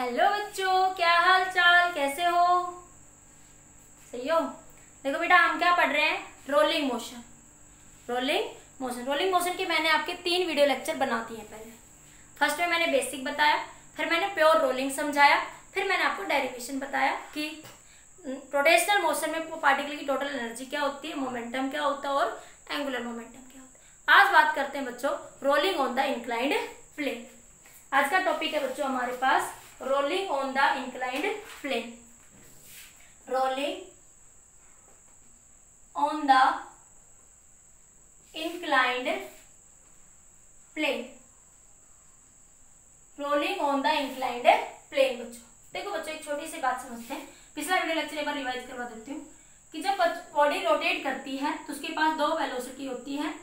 Hello बच्चों, क्या हाल चाल, कैसे हो? सही हो? देखो बेटा, हम क्या पढ़ रहे हैं? Rolling motion. रोलिंग मोशन के मैंने आपके 3 वीडियो लेक्चर बना दिए हैं। पहले फर्स्ट में मैंने बेसिक बताया, फिर मैंने प्योर रोलिंग समझाया, फिर मैंने आपको डेरिवेशन बताया कि रोटेशनल मोशन में पार्टिकल की टोटल एनर्जी क्या होती है, मोमेंटम क्या होता है और एंगुलर मोमेंटम क्या होता है। आज बात करते हैं बच्चों rolling on the inclined plane. आज का टॉपिक है बच्चों हमारे पास rolling on the inclined plane. Rolling on the inclined plane. Rolling on the inclined plane. बच्चों देखो बच्चों, एक छोटी सी बात समझते हैं। पिछला वीडियो लेक्चर एक बार रिवाइज करवा देती हूँ कि जब बॉडी रोटेट करती है तो उसके पास 2 वेलोसिटी होती है,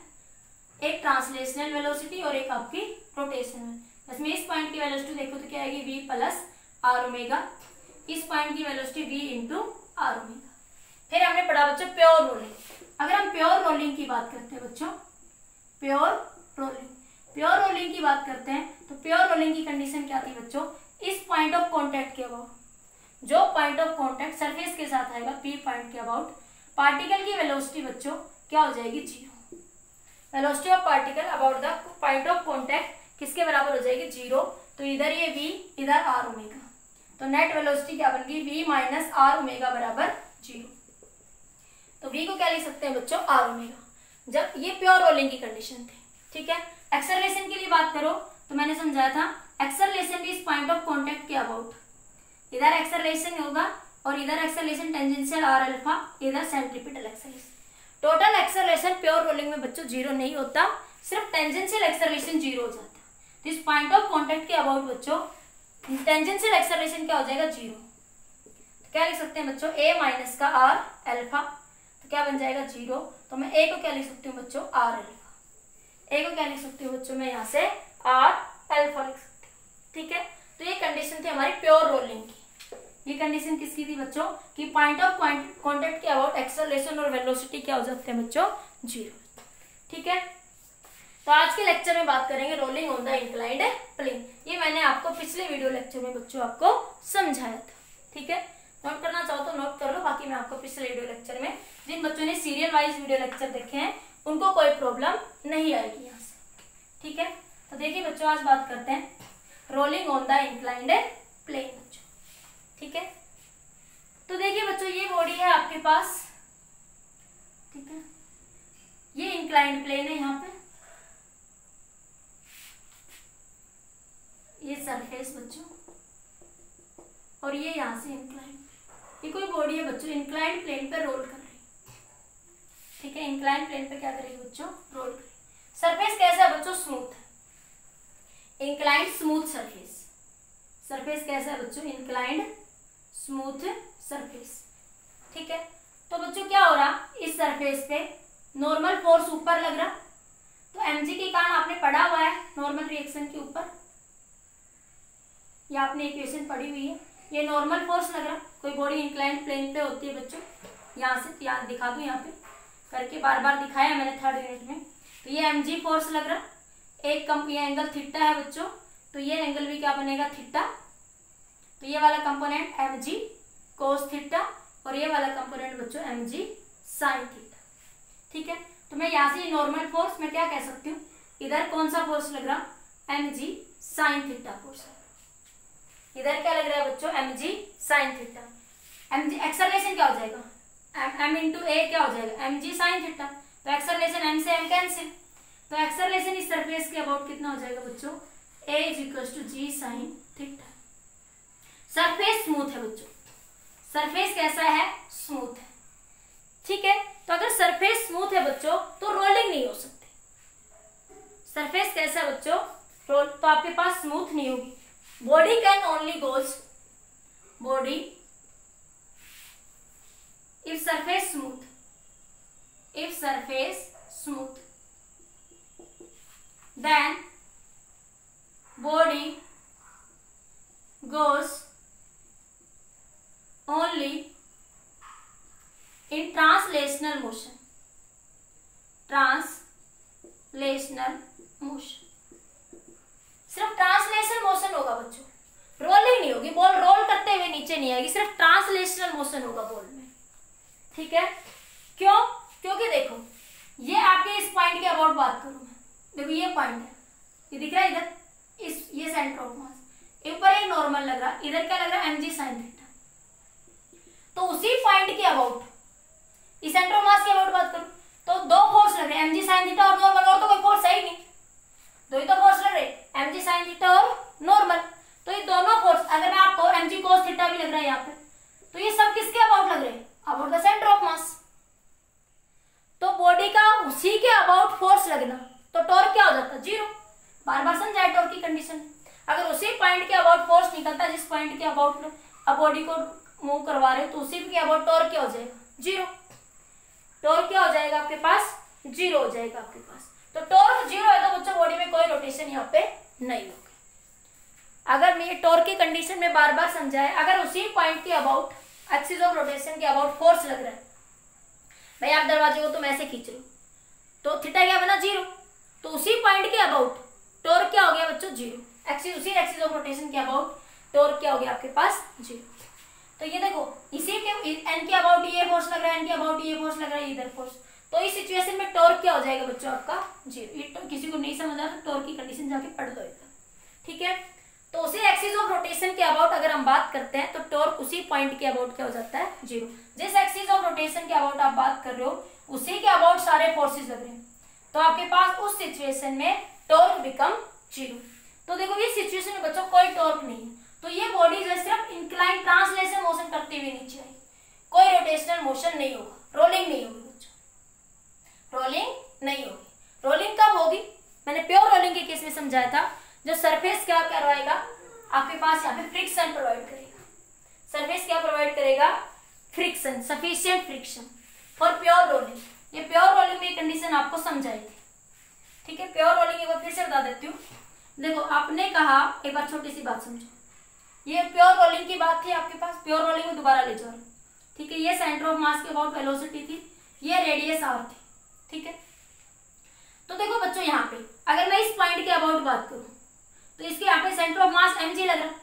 एक ट्रांसलेशनल वेलोसिटी और एक आपकी रोटेशनल। इसमें इस पॉइंट की वेलोसिटी देखो तो क्या आएगी, v प्लस आर ओमेगा। इस पॉइंट की velocity v into R omega. फिर हमने पढ़ा बच्चों प्योर रोलिंग। अगर हम प्योर रोलिंग की बात करते हैं बच्चों, प्योर रोलिंग की बात करते हैं तो प्योर रोलिंग की कंडीशन क्या थी बच्चों, इस पॉइंट ऑफ कॉन्टेक्ट के अबाउट, जो पॉइंट ऑफ कॉन्टेक्ट सरफेस के साथ आएगा p पॉइंट के अबाउट, पार्टिकल की वेलोसिटी बच्चों क्या हो जाएगी, 0। Velocity of particle about the point of contact किसके बराबर हो जाएगी, 0। तो इधर ये v, इधर आर ओमेगा, तो नेट वेलोसिटी क्या बन गई, v माइनस आर ओमेगा बराबर 0। तो v को क्या लिख सकते हैं बच्चों, आर ओमेगा। जब ये प्योर रोलिंग की कंडीशन थी, ठीक है। एक्सेलरेशन के लिए बात करो तो मैंने समझाया था acceleration is point of contact के अबाउट, इधर एक्सेलरेशन होगा और इधर एक्सेलरेशन टेंजेंशियल आर अल्फा, इधर centripetal acceleration. Total acceleration pure rolling में बच्चों 0 नहीं होता, सिर्फ टेंजेंशियल एक्सेलरेशन 0 हो जाता है। तो इस पॉइंट ऑफ कॉन्टेक्ट के अबाउट बच्चों टेंजेंशियल एक्सेलरेशन क्या हो जाएगा, 0। तो क्या लिख सकते हैं बच्चों, a माइनस का आर अल्फा, तो क्या बन जाएगा 0। तो मैं a को क्या लिख सकती हूँ बच्चों, आर अल्फा। a को क्या लिख सकती हूँ बच्चों, मैं यहाँ से आर अल्फा लिख सकती हूँ, ठीक है। तो ये कंडीशन थी हमारी प्योर रोलिंग की। ये कंडीशन किसकी थी बच्चों, कि पॉइंट ऑफ कॉन्टेक्ट के अबाउट एक्सेलरेशन और वेलोसिटी क्या हो जाते हैं बच्चों, 0, ठीक है। तो आज के लेक्चर में बात करेंगे rolling on the inclined plane. ये मैंने आपको पिछले वीडियो लेक्चर में बच्चों आपको समझाया था, ठीक है। नोट करना चाहो तो नोट कर लो, बाकी मैं आपको पिछले वीडियो लेक्चर में, जिन बच्चों ने सीरियल वाइज वीडियो लेक्चर देखे हैं उनको कोई प्रॉब्लम नहीं आएगी यहाँ से, ठीक है। तो देखिए बच्चों, आज बात करते हैं rolling on the inclined plane बच्चों, ठीक है। तो देखिए बच्चों, ये बॉडी है आपके पास, ठीक है। ये इंक्लाइंड प्लेन है यहाँ पे, ये सरफेस बच्चों, और ये यहां से इंक्लाइंड। ये कोई बॉडी है बच्चों, इंक्लाइंड प्लेन पे रोल कर रही, ठीक है। इंक्लाइंड प्लेन पे क्या करेगी बच्चों, रोल करेगी। सरफेस कैसा है बच्चों, स्मूथ है, इंक्लाइंड स्मूथ सरफेस। सरफेस कैसा है बच्चों, इंक्लाइंड स्मूथ सरफेस, ठीक है। तो बच्चों क्या हो रहा, इस सरफेस पे नॉर्मल फोर्स ऊपर लग रहा, तो mg के कारण आपने पढ़ा हुआ है नॉर्मल रिएक्शन के ऊपर, या आपने इक्वेशन पढ़ी हुई है। ये नॉर्मल फोर्स लग रहा, कोई बॉडी इंक्लाइंड प्लेन पे होती है बच्चों, यहाँ से यहाँ दिखा दूं, यहाँ पे करके बार बार दिखाया मैंने 3rd यूनिट में। तो ये mg फोर्स लग रहा, एक ये एंगल थीटा है बच्चों, तो ये एंगल भी क्या बनेगा, थीटा। तो ये वाला कंपोनेंट mg कोस थीटा और ये वाला कंपोनेंट बच्चों mg साइन थीटा, ठीक है। तो मैं यहाँ से नॉर्मल फोर्स मैं क्या कह सकती हूँ, इधर कौन सा फोर्स लग रहा, mg साइन थीटा फोर्स। इधर क्या लग रहा है बच्चों, mg sine theta. mg acceleration क्या हो जाएगा, m इंटू ए क्या हो जाएगा, mg साइन थीटा। तो एक्सेलरेशन m से m कैंसिल, तो एक्सेलरेशन इस सरफेस के अबाउट कितना हो जाएगा बच्चों, a is equal to g sine theta. Surface smooth है बच्चों, सरफेस कैसा है, स्मूथ है, ठीक है। तो अगर सरफेस स्मूथ है बच्चों तो रोलिंग नहीं हो सकती। सरफेस कैसा है बच्चों, रोल, तो आपके पास स्मूथ नहीं होगी। Body can only goes, body if surface smooth, if surface smooth, then body goes only in translational motion, translational motion। सिर्फ ट्रांसलेशन मोशन होगा बच्चों, रोलिंग नहीं होगी, बॉल रोल करते हुए नीचे नहीं आएगी, सिर्फ ट्रांसलेशनल मोशन होगा बॉल में। ठीक है, क्यों? क्योंकि देखो ये आपके इस पॉइंट के अबाउट बात करूं मैं, देखो ये पॉइंट है, ये दिख रहा है इधर, इस ये सेंटर ऑफ मास, ऊपर एक नॉर्मल लग रहा है, इधर क्या लग रहा है mg sin थीटा। तो उसी पॉइंट के अबाउट, इस सेंटर ऑफ मास के अबाउट बात करूं तो दो फोर्स लग रहे हैं, mg sin थीटा और नॉर्मल, और तो कोई फोर्स है ही नहीं, दो ही तो फोर्स लग रहे हैं, mg sin थीटा और नॉर्मल। तो ये दोनों फोर्स, अगर मैं आपको mg cos थीटा भी लग रहा है यहाँ पे, तो ये सब किसके अबाउट लग रहे हैं? अबाउट द सेंटर ऑफ मास। तो बॉडी का उसी के अबाउट फोर्स लगना, तो टॉर्क क्या हो जाता है? जीरो। बार बार समझाए टॉर्क की कंडीशन। अगर उसी पॉइंट के अबाउट फोर्स निकलता है जिस पॉइंट के अबाउट में अब बॉडी को मूव करवा रहे हो, तो उसी के अबाउट टॉर्क क्या हो जाएगा? जीरो। टॉर्क क्या हो जाएगा आपके पास? जीरो हो जाएगा आपके पास। तो टॉर्क जीरो है तो बच्चों बॉडी में कोई रोटेशन यहाँ पे नहीं होगी। अगर मैं ये टॉर्क की कंडीशन में बार बार समझाए, अगर उसी पॉइंट के अबाउट एक्सिस ऑफ रोटेशन के अबाउट फोर्स लग रहा है, भाई आप दरवाजे को तुम ऐसे खींच रहे हो तो थीटा क्या बना? जीरो। तो उसी पॉइंट के अबाउट टॉर्क क्या हो गया बच्चों? जीरो। एक्सिस, उसी एक्सिस ऑफ रोटेशन के अबाउट टॉर्क क्या हो गया आपके पास? जीरो। तो ये देखो इसी के एन के अबाउट ये फोर्स लग रहा है, एन के अबाउट ये फोर्स लग रहा है, इधर फोर्स, तो इस सिचुएशन में टॉर्क क्या हो जाएगा बच्चों आपका? जीरो। ये किसी को नहीं समझ आ तो टॉर्क की कंडीशन जाके पढ़ लो इधर। ठीक है, तो उसी एक्सिस ऑफ रोटेशन के अबाउट अगर हम बात करते हैं तो टॉर्क उसी पॉइंट के अबाउट क्या हो जाता है? जीरो। जिस एक्सिस ऑफ रोटेशन के अबाउट आप बात कर रहे हो उसी के अबाउट सारे फोर्सेस लग रहे हैं, तो आपके पास उस सिचुएशन में टॉर्क बिकम जीरो। तो देखो ये सिचुएशन में बच्चों कोई टॉर्क नहीं है, तो ये बॉडी जो सिर्फ इंक्लाइन ट्रांसलेशन मोशन करते हुए नीचे आई, कोई रोटेशनल मोशन नहीं होगा, रोलिंग नहीं होगी बच्चों, रोलिंग नहीं होगी। रोलिंग कब होगी? मैंने प्योर रोलिंग के केस में समझाया था, जो सरफेस क्या करवाएगा आपके पास यहाँ पे? फ्रिक्शन प्रोवाइड करेगा। सरफेस क्या प्रोवाइड करेगा? Friction, sufficient friction for pure rolling. ये प्योर रोलिंग में कंडीशन आपको समझाई थी। ठीक है, प्योर रोलिंग एक बार फिर से बता देती हूँ। देखो आपने कहा, एक बार छोटी सी बात समझो, ये प्योर रोलिंग की बात थी आपके पास, प्योर रोलिंग में दोबारा ले जाओ। ठीक है, ये सेंटर ऑफ मास के अबाउट वेलोसिटी थी, ये रेडियस आर थी। ठीक है, तो देखो बच्चों यहाँ पे अगर मैं इस पॉइंट के अबाउट बात करूं तो इसके यहाँ पे सेंटर ऑफ मास mg लग रहा है,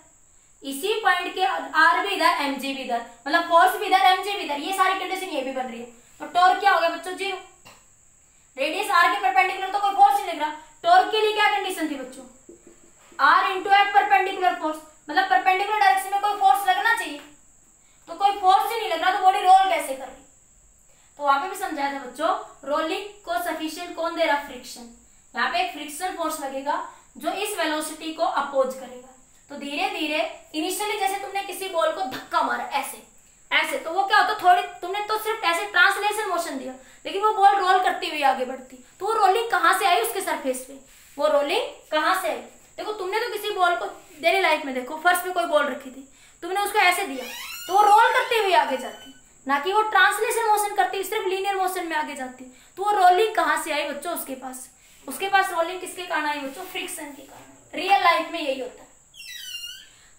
इसी पॉइंट के r भी इधर mg भी इधर, मतलब फोर्स भी इधर mg भी इधर, ये सारी कंडीशन ये भी बन रही है, तो टॉर्क क्या हो गया बच्चों? जीरो। रेडियस r के परपेंडिकुलर तो कोई फोर्स नहीं लग रहा, टॉर्क के लिए क्या कंडीशन थी बच्चों? r into F perpendicular force, मतलब परपेंडिकुलर डायरेक्शन में कोई फोर्स लगना चाहिए, तो कोई फोर्स ही नहीं लग रहा, तो बॉडी रोल कैसे कर रही? तो वहां पे भी समझाया था बच्चों, रोलिंग को सफिशिएंट कौन दे रहा? फ्रिक्शन। यहाँ पे एक फ्रिक्शनल फोर्स लगेगा जो इस वेलोसिटी को अपोज करेगा। तो धीरे धीरे इनिशियली जैसे तुमने किसी बॉल को धक्का मारा ऐसे ऐसे, तो वो क्या होता? थोड़ी तुमने तो सिर्फ ऐसे ट्रांसलेशन मोशन दिया, लेकिन वो बॉल रोल करती हुई आगे बढ़ती, तो वो रोलिंग कहाँ से आई उसके सरफेस पे? वो रोलिंग कहाँ से आई? देखो तुमने तो किसी बॉल को डेली लाइफ में देखो, फर्श पे कोई बॉल रखी थी, तुमने उसको ऐसे दिया तो वो रोल करते हुए आगे जाती, ना कि वो ट्रांसलेशन मोशन करती, सिर्फ लीनियर मोशन में आगे जाती। तो वो रोलिंग कहाँ से आई बच्चों? उसके पास रोलिंग किसके कारण आई बच्चों? फ्रिक्शन के कारण। रियल लाइफ में यही होता है।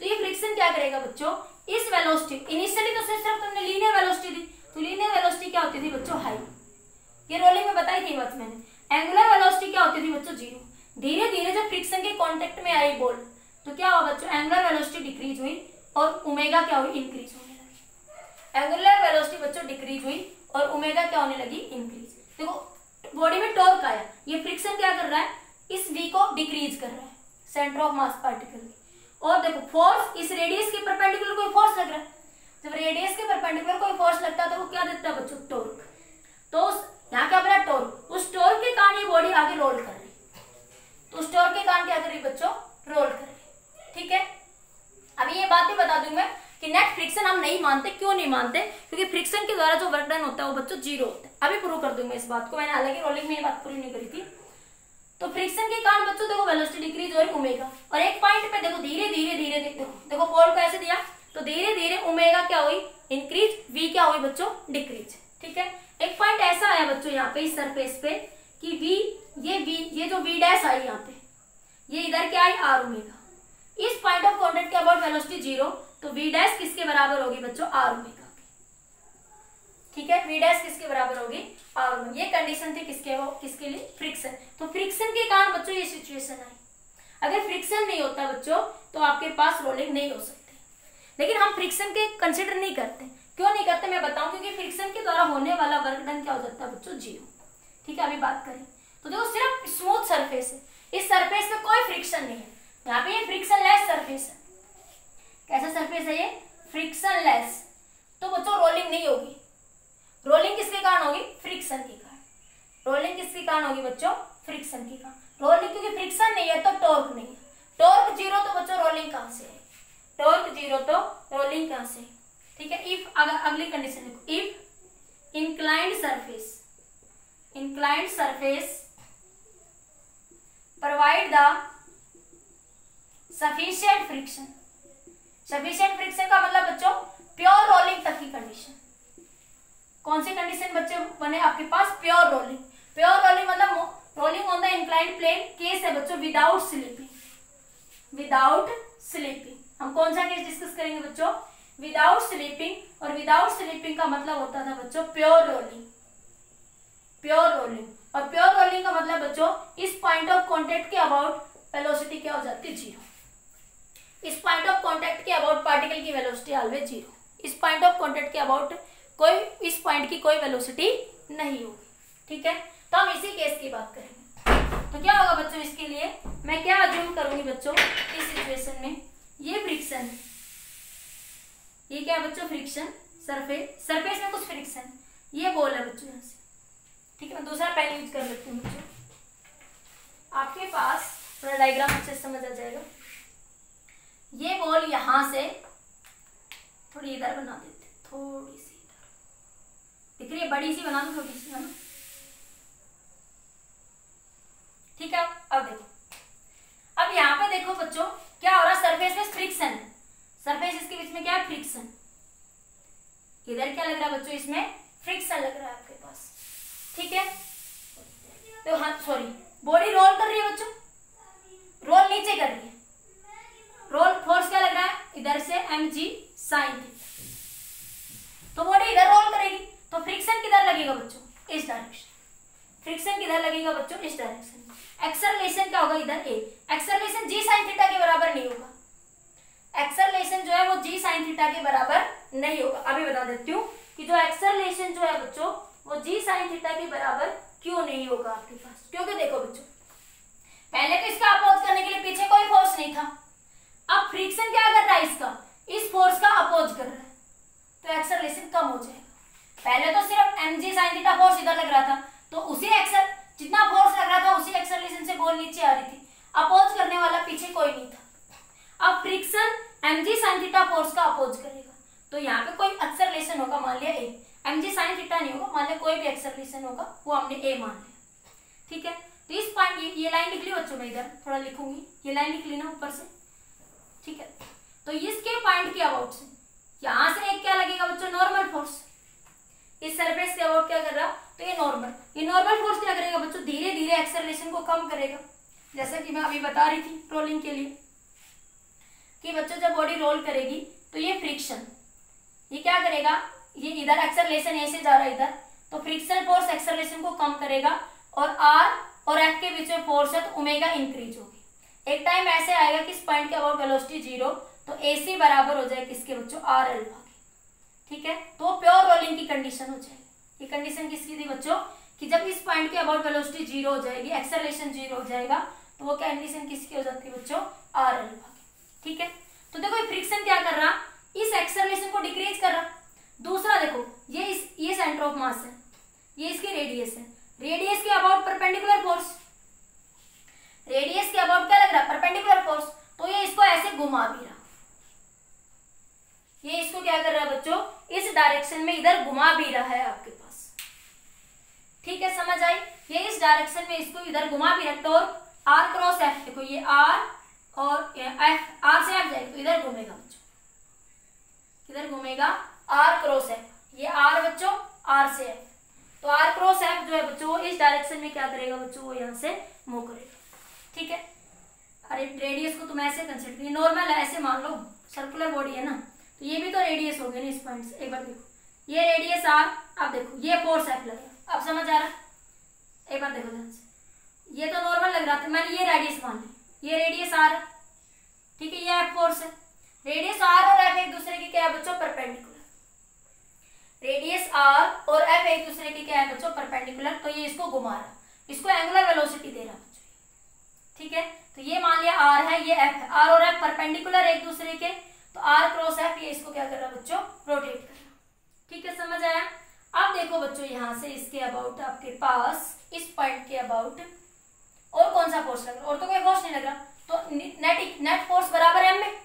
तो ये फ्रिक्शन क्या करेगा बच्चों? इस वेलोसिटी, इनिशियली तो सिर्फ तुमने लीनियर वेलोसिटी दी, तो लीनियर वेलोसिटी क्या होती थी बच्चों? हाई। ये रोलिंग में बताई थी बात मैंने। एंगुलर वेलोसिटी क्या होती थी बच्चों? जीरो। धीरे धीरे जब फ्रिक्शन के कांटेक्ट में आई बॉल, तो क्या हुआ बच्चों? एंगुलर वेलोसिटी डिक्रीज हुई और ओमेगा क्या हुई? इंक्रीज होने लगी। एंगुलर वेलोसिटी बच्चों डिक्रीज हुई और ओमेगा क्या होने लगी? इंक्रीज। देखो बॉडी में टॉर्क आया, ये फ्रिक्शन क्या कर रहा है? इस v को डिक्रीज कर रहा है, सेंटर ऑफ मास पार्टिकल की। और देखो फोर्स, इस रेडियस के परपेंडिकुलर कोई फोर्स लग रहा है, जब रेडियस के परपेंडिकुलर कोई फोर्स लगता है तो वो क्या देता है बच्चों? टॉर्क। तो यहाँ क्या बना? टॉर्क। उस टॉर्क के कारण ये बॉडी आगे रोल कर रही, तो उस टॉर्क के कारण क्या कर रही बच्चों? रोल कर रही। ठीक है, अभी ये बातें बता दूं मैं कि नेट फ्रिक्शन हम नहीं मानते। क्यों नहीं मानते? क्योंकि फ्रिक्शन के द्वारा जो वर्क डन होता है वो बच्चों जीरो होता है। अभी प्रूव कर दूंगा इस बात को, मैंने हालांकि रोलिंग में ये बात पूरी नहीं करी थी। तो फ्रिक्शन के कारण बच्चों देखो वेलोसिटी डिक्रीज हो रही ओमेगा, और एक पॉइंट पे देखो धीरे धीरे धीरे देखो बॉल को ऐसे दिया तो धीरे धीरे ओमेगा क्या हुई? इंक्रीज, v क्या हुई बच्चों? डिक्रीज। ठीक है, एक पॉइंट ऐसा आया बच्चों यहाँ पे इस सरफेस पे कि ये जो v डैश आई यहाँ पे, ये इधर क्या आई? r omega. इस पॉइंट ऑफ कॉन्टेक्ट के अबाउट वेलोसिटी जीरो, तो v डैश किसके बराबर होगी बच्चों? r omega. ठीक है, v डैश किसके बराबर होगी? r omega. ये कंडीशन थी किसके लिए? फ्रिक्शन। तो फ्रिक्शन के कारण बच्चों ये सिचुएशन आई। अगर फ्रिक्शन नहीं होता बच्चों तो आपके पास रोलिंग नहीं हो सकती। लेकिन हम फ्रिक्शन के कंसिडर नहीं करते। क्यों नहीं करते मैं बताऊं, क्योंकि फ्रिक्शन के द्वारा होने वाला वर्क डन क्या हो जाता है बच्चों, 0। ठीक है, अभी बात करें तो देखो सिर्फ स्मूथ सरफेस है, इस सरफेस में कोई फ्रिक्शन नहीं है, यहाँ पे ये फ्रिक्शन लेस सरफेस है। कैसा सरफेस है ये, फ्रिक्शन लेस। तो बच्चों रोलिंग नहीं होगी। रोलिंग किसके कारण होगी, फ्रिक्शन के कारण। रोलिंग किसके कारण होगी बच्चों, फ्रिक्शन के कारण। रोलिंग क्योंकि फ्रिक्शन नहीं है तो टॉर्क नहीं है। टॉर्क 0 तो बच्चों रोलिंग कहां से है, टॉर्क 0 तो रोलिंग कहां से। ठीक है, इफ अगली कंडीशन देखो, if inclined surface provide the sufficient friction. Sufficient friction का मतलब बच्चों प्योर रोलिंग तक की कंडीशन। कौन सी कंडीशन बच्चे बने आपके पास, प्योर रोलिंग। प्योर रोलिंग मतलब rolling on the inclined plane, case है बच्चों विदाउट स्लिपिंग। विदाउट स्लिपिंग हम कौन सा केस डिस्कस करेंगे बच्चों, विदाउट स्लिपिंग। और विदाउट स्लिपिंग का मतलब होता था बच्चों प्योर रोलिंग। प्योर रोलिंग, और प्योर रोलिंग का मतलब बच्चों इस पॉइंट ऑफ कांटेक्ट के अबाउट वेलोसिटी क्या हो जाती है, 0। इस पॉइंट ऑफ कांटेक्ट के अबाउट पार्टिकल की वेलोसिटी ऑलवेज 0। इस पॉइंट ऑफ कांटेक्ट के अबाउट कोई, इस पॉइंट की कोई वेलोसिटी नहीं होगी। ठीक है, तो हम इसी केस की बात करेंगे। तो क्या होगा बच्चों, इसके लिए मैं क्या अज्यूम करूंगी बच्चों, इस सिचुएशन में ये फ्रिक्शन, ये क्या है बच्चों, फ्रिक्शन सरफेस में कुछ फ्रिक्शन, ये बॉल है बच्चों यहाँ से। ठीक है, मैं दूसरा पेन यूज कर लेती हूँ बच्चों, आपके पास थोड़ा डायग्राम अच्छे से समझ आ जाएगा। ये बॉल यहाँ से थोड़ी इधर बना देते, थोड़ी सी इधर दिख रही है, बड़ी सी बना दो, थोड़ी सी है ना। ठीक है, अब देखो, अब यहाँ पे देखो बच्चों क्या हो रहा है, सरफेस में फ्रिक्शन है। सरफेस इसके बीच में क्या है, फ्रिक्शन। इधर क्या लग रहा है बच्चों, इसमें फ्रिक्शन लग रहा है आपके पास। ठीक है, तो हाँ सॉरी, बॉडी रोल कर रही है बच्चों, रोल नीचे कर रही है। रोल फोर्स क्या लग रहा है, इधर से mg sin थीटा। तो बॉडी इधर रोल करेगी, तो फ्रिक्शन किधर लगेगा बच्चों, इस डायरेक्शन। फ्रिक्शन किधर लगेगा बच्चों, इस डायरेक्शन। एक्सेलरेशन क्या होगा, इधर a। Acceleration g sin theta के बराबर नहीं होगा। एक्सेलरेशन जो है वो g sin थीटा के बराबर नहीं होगा। अभी बता देती हूँ कि जो एक्सेलरेशन जो है बच्चों वो g sin थीटा के बराबर क्यों नहीं होगा आपके पास। क्योंकि देखो बच्चों, पहले तो इसका अपोज करने के लिए पीछे कोई फोर्स नहीं था। अब फ्रिक्शन क्या कर रहा है, इसका इस फोर्स का अपोज कर रहा है, तो एक्सेलरेशन कम हो जाएगा। पहले तो सिर्फ mg sin थीटा फोर्स इधर लग रहा था, तो उसी जितना फोर्स लग रहा था उसी एक्सेलरेशन से बॉल नीचे आ रही थी। अपोज करने वाला पीछे कोई नहीं था। अब friction mg sin theta force का अपोज करेगा, तो यहाँ पे कोई एक्सेलरेशन होगा, मान लिया a। mg sin थीटा नहीं होगा, मान लिया कोई भी एक्सेलरेशन होगा, वो हमने a मान लिया। ठीक है, तो इस पॉइंट ये लाइन लिख ली बच्चों, मैं इधर थोड़ा लिखूंगी, ये लाइन लिख ली ना ऊपर से। ठीक है, तो इसके पॉइंट के अबाउट से यहां से एक क्या लगेगा बच्चों, नॉर्मल फोर्स। इस सरफेस के अबाउट क्या कर रहा, तो ये नॉर्मल फोर्स क्या करेगा बच्चों, धीरे धीरे एक्सेलरेशन को कम करेगा। जैसा कि मैं अभी बता रही थी रोलिंग के लिए कि बच्चों जब बॉडी रोल करेगी तो ये फ्रिक्शन, ये क्या करेगा, ये इधर एक्सेलरेशन ऐसे जा रहा है इधर, तो फ्रिक्शन फोर्स एक्सेलरेशन को कम करेगा, और r और f के बीच में फोर्स है तो ओमेगा इंक्रीज होगी। एक टाइम ऐसे आएगा कि इस पॉइंट के अबाउट वेलोसिटी 0, तो AC बराबर हो जाए किसके बच्चों, r अल्फा के। ठीक है, तो प्योर रोलिंग की कंडीशन हो जाएगी। ये कंडीशन किसकी थी बच्चों, कि जब इस पॉइंट के अबाउट वेलोसिटी 0 हो जाएगी, एक्सेलरेशन 0 हो जाएगा, तो वो कंडीशन किसकी हो जाती है बच्चों, r अल्फा की। ठीक है, तो देखो फ्रिक्शन क्या कर रहा, इस एक्सेलरेशन को डिक्रीज कर रहा। दूसरा देखो, ये सेंटर ऑफ मास है, ये इसकी रेडियस है, रेडियस के अबाउट परपेंडिकुलर फोर्स, रेडियस के अबाउट क्या लग रहा है, परपेंडिकुलर फोर्स, तो ये इसको ऐसे घुमा भी रहा, ये इसको क्या कर रहा है बच्चों, इस डायरेक्शन में इधर घुमा भी रहा है आपके पास। ठीक है, समझ आई, ये इस डायरेक्शन में इसको इधर घुमा भी रहा है। टॉर्क r क्रॉस f, देखो ये r और f, r से f जाएगा तो इधर घूमेगा बच्चों, इधर घूमेगा r क्रॉस f, ये r बच्चों, r से f, तो r क्रॉस f जो है बच्चों इस डायरेक्शन में क्या करेगा बच्चों, वो यहाँ से मूव करेगा। ठीक है, अरे रेडियस को तुम ऐसे कंसिडर, ये नॉर्मल है ऐसे मान लो, सर्कुलर बॉडी है ना, तो ये भी तो रेडियस हो गई ना इस पॉइंट से। एक बार देखो ये रेडियस r, अब देखो ये फोर्स f लग रहा, अब समझ आ रहा, एक बार देखो ध्यान से, ये तो नॉर्मल लग रहा था, मैंने ये रेडियस मान ली, ये रेडियस r, ठीक है, ये f फोर्स है, रेडियस r और f एक दूसरे एक दूसरे के क्या है बच्चों परपेंडिकुलर, तो ये इसको घुमा रहा, इसको एंगुलर वेलोसिटी दे रहा बच्चों, ठीक है। तो ये मान लिया आर है, ये एफ है, आर और एफ परपेंडिकुलर एक दूसरे के, तो आर क्रॉस एफ ये इसको क्या कर रहा बच्चों रोटेट कर रहा, ठीक है, समझ आया। अब देखो बच्चों यहाँ से इसके अबाउट आपके पास इस पॉइंट के अबाउट और कौन सा फोर्स लग रहा, और तो कोई फोर्स नहीं लग रहा, तो नेट फोर्स बराबर एम में,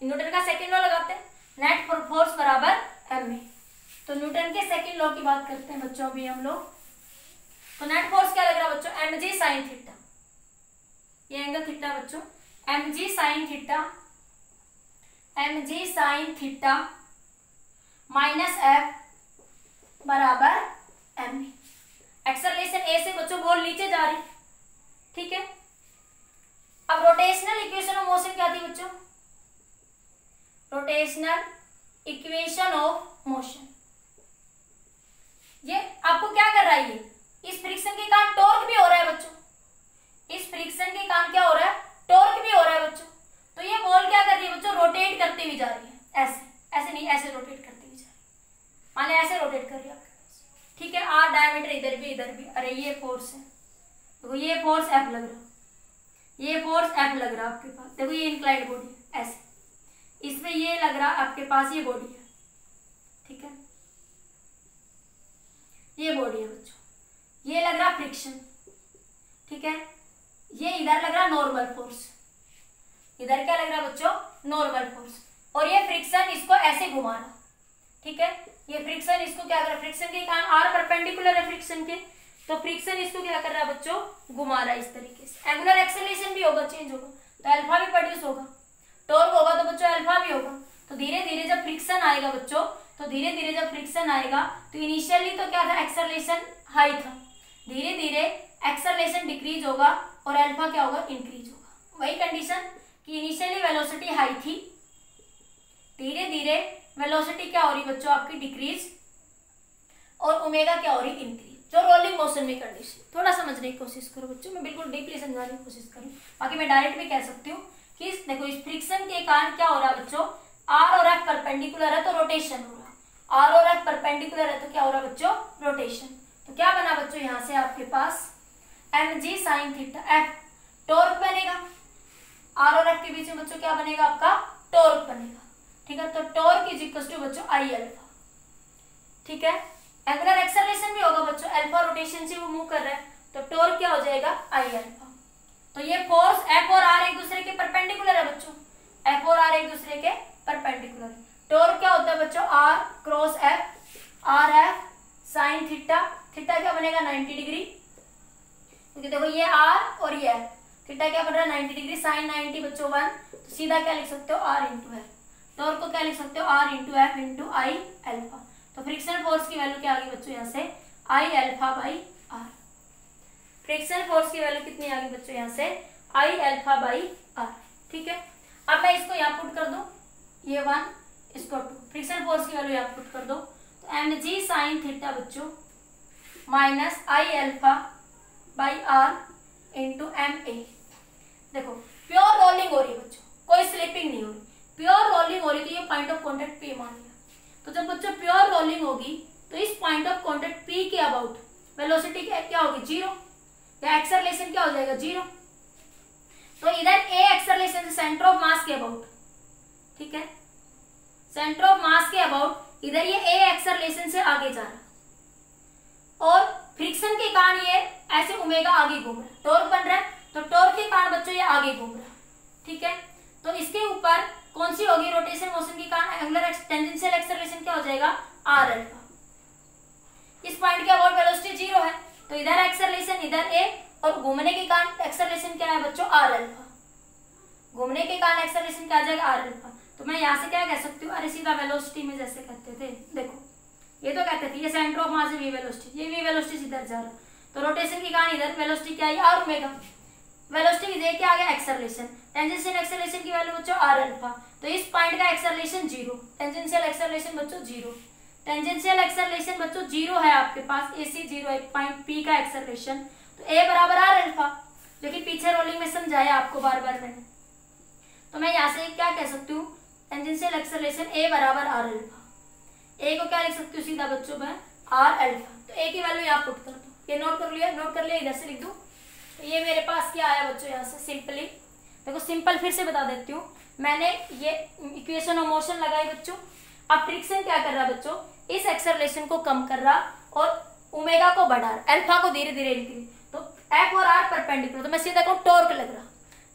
न्यूटन का सेकंड लॉ लगाते हैं, नेट फोर्स बराबर एम में। तो न्यूटन के सेकंड लॉ की बात करते हैं बच्चों अभी हम लोग। तो नेट फोर्स क्या लग रहा है बच्चों, एम जी साइन थीटा, ये एंगल थीटा बच्चों, M G sine theta, M G sine theta minus F बराबर एम में। एक्सेलरेशन ए से बच्चों बॉल नीचे जा रही, ठीक है। अब रोटेशनल इक्वेशन ऑफ मोशन क्या थी बच्चों, रोटेशनल इक्वेशन ऑफ मोशन, ये आपको क्या कर रहा है, ये इस फ्रिक्शन के कारण टॉर्क भी हो रहा है बच्चों, इस फ्रिक्शन के कारण क्या हो रहा है, टॉर्क भी हो रहा है बच्चों। तो ये बॉल क्या कर रही है बच्चों, रोटेट करती हुई जा रही है, ऐसे ऐसे नहीं, ऐसे रोटेट करती हुई जा रही है, माने ऐसे रोटेट कर रही है आपके पास, ठीक है। आर डायमीटर इधर भी इधर भी, अरे ये फोर्स है, देखो ये फोर्स एफ लग रहा, ये फोर्स एफ लग रहा आपके पास, देखो ये इंक्लाइंड बॉडी है ऐसे, इसमें ये लग रहा आपके पास ये बॉडी है, ठीक है, ये बॉडी है बच्चों, ये लग रहा फ्रिक्शन, ठीक है, ये इधर लग रहा नॉर्मल फोर्स, इधर क्या लग रहा बच्चों नॉर्मल फोर्स, और ये फ्रिक्शन इसको ऐसे घुमा रहा, ठीक है, ये फ्रिक्शन इसको क्या कर रहा है, फ्रिक्शन के कारण आर परपेंडिकुलर है फ्रिक्शन के, तो फ्रिक्शन इसको क्या कर रहा है बच्चों घुमा रहा है इस तरीके से। एंगुलर एक्सेलरेशन भी होगा, चेंज होगा, तो अल्फा भी प्रोड्यूस होगा, टॉर्क होगा तो बच्चों अल्फा भी होगा। तो धीरे धीरे जब फ्रिक्शन आएगा बच्चों, तो धीरे धीरे जब फ्रिक्शन आएगा तो इनिशियली तो क्या था एक्सेलरेशन हाई था, धीरे धीरे एक्सेलरेशन डिक्रीज होगा और अल्फा क्या होगा इंक्रीज होगा। वही कंडीशन कि इनिशियली वेलोसिटी हाई थी, धीरे धीरे वेलोसिटी क्या हो रही बच्चों आपकी डिक्रीज, और ओमेगा क्या हो रही इंक्रीज, जो रोलिंग मोशन में कंडीशन। थोड़ा समझने की कोशिश करो बच्चों, मैं बिल्कुल डीपली समझाने की कोशिश करूँ, बाकी मैं डायरेक्ट भी कह सकती हूँ कि देखो इस फ्रिक्शन के कारण क्या हो रहा है बच्चों, आर और एफ परपेंडिकुलर है तो रोटेशन हो रहा, आर और एफ परपेंडिकुलर है तो क्या हो रहा बच्चों रोटेशन। तो क्या बना बच्चों यहाँ से आपके पास M G sine theta, F torque बनेगा, आर और एफ के बीच में बच्चों क्या बनेगा आपका टॉर्क बनेगा, ठीक है। तो टॉर्क इज इक्वल टू बच्चों आई अल्फा, ठीक है। एंगुलर एक्सेलरेशन भी होगा बच्चों, अल्फा रोटेशन से वो मूव कर रहा है, तो टॉर्क क्या हो जाएगा आई अल्फा। तो ये फोर्स एफ और आर एक दूसरे के परपेंडिकुलर है बच्चों, एफ और आर एक दूसरे के परपेंडिकुलर। टॉर्क क्या होता है बच्चों R cross F, R F sine theta, theta क्या बनेगा 90 डिग्री, क्योंकि देखो ये आर और ये एफ, थीटा क्या बन रहा है 90 डिग्री, साइन 90 बच्चों 1, तो सीधा क्या लिख सकते हो आर इंटू एफ। टॉर्क को क्या लिख सकते हो R into F into I alpha. तो फ्रिक्शन फोर्स की वैल्यू क्या आ गई बच्चों यहाँ से I alpha by R. Friction force की वैल्यू कितनी आ गई बच्चों यहाँ से आई अल्फा बाई आर, ठीक है। अब मैं इसको यहाँ पुट कर दूं, ये 1 इसको 2, फ्रिक्शन फोर्स की वैल्यू यहाँ पुट कर दो, तो एम जी साइन थीटा बच्चों minus I alpha by R into M A. देखो प्योर रोलिंग हो रही है बच्चों, कोई स्लिपिंग नहीं हो रही, प्योर रोलिंग हो रही, तो ये पॉइंट ऑफ कॉन्टेक्ट पी मान लिया। तो जब बच्चों प्योर रोलिंग होगी तो इस पॉइंट ऑफ कॉन्टेक्ट पी के अबाउट वेलोसिटी क्या होगी जीरो, या एक्सेलरेशन क्या हो जाएगा जीरो। तो इधर ए एक्सेलरेशन सेंटर ऑफ मास के अबाउट, ठीक है, सेंटर ऑफ मास के अबाउट इधर ये ए एक्सेलरेशन से आगे जा रहा, और फ्रिक्शन के कारण ये ऐसे ओमेगा आगे घूम रहा है, टॉर्क बन रहा है, तो टॉर्क के कारण बच्चों ये आगे घूम रहा है, ठीक है। तो इसके ऊपर कौन सी होगी रोटेशन मोशन के कारण एंगुलर टेंजेंशियल एक्सेलरेशन क्या हो जाएगा आर अल्फा। इस पॉइंट के अबाउट वेलोसिटी जीरो है, तो इधर एक्सेलरेशन इधर ए, और घूमने के कारण एक्सेलरेशन क्या है बच्चों आर अल्फा, घूमने के कारण एक्सेलरेशन क्या आ जाएगा आर अल्फा। तो मैं यहाँ से क्या कह सकती हूँ, अरे सीधा वेलोसिटी में जैसे कहते थे, देखो ये तो कहते थे ये centre of mass V velocity, ये वी वेलोसिटी इधर जा रहा, तो रोटेशन के कारण इधर वेलोसिटी क्या है आर ओमेगा, वेलोसिटी दे के आ गया एक्सेलरेशन, टेंजेंशियल एक्सेलरेशन की वैल्यू बच्चों आर अल्फा। तो इस पॉइंट का एक्सेलरेशन जीरो, टेंजेंशियल एक्सेलरेशन बच्चों जीरो, टेंजेंशियल एक्सेलरेशन बच्चों जीरो है आपके पास, AC जीरो, एक पॉइंट P का एक्सेलरेशन, तो A बराबर आर अल्फा, जो कि पीछे रोलिंग में समझाया आपको बार बार मैंने। तो मैं यहाँ से क्या कह सकती हूँ, टेंजेंशियल एक्सेलरेशन A बराबर आर अल्फा, A को क्या लिख सकती हूँ सीधा बच्चों मैं आर अल्फा। तो ए की वैल्यू यहाँ पुट कर दो। ये नोट कर लिया, नोट कर लिया, इधर से लिख दो। तो ये मेरे पास क्या आया बच्चों यहाँ से सिंपली, देखो सिंपल फिर से बता देती हूँ। मैंने ये इक्वेशन ऑफ मोशन लगाई बच्चों। अब फ्रिक्शन क्या कर रहा है बच्चों, इस एक्सेलरेशन को कम कर रहा और ओमेगा को बढ़ा रहा, अल्फा को धीरे धीरे इंक्रीज। तो एफ और आर परपेंडिकुलर, तो मैं सीधा कहूँ टॉर्क लग रहा,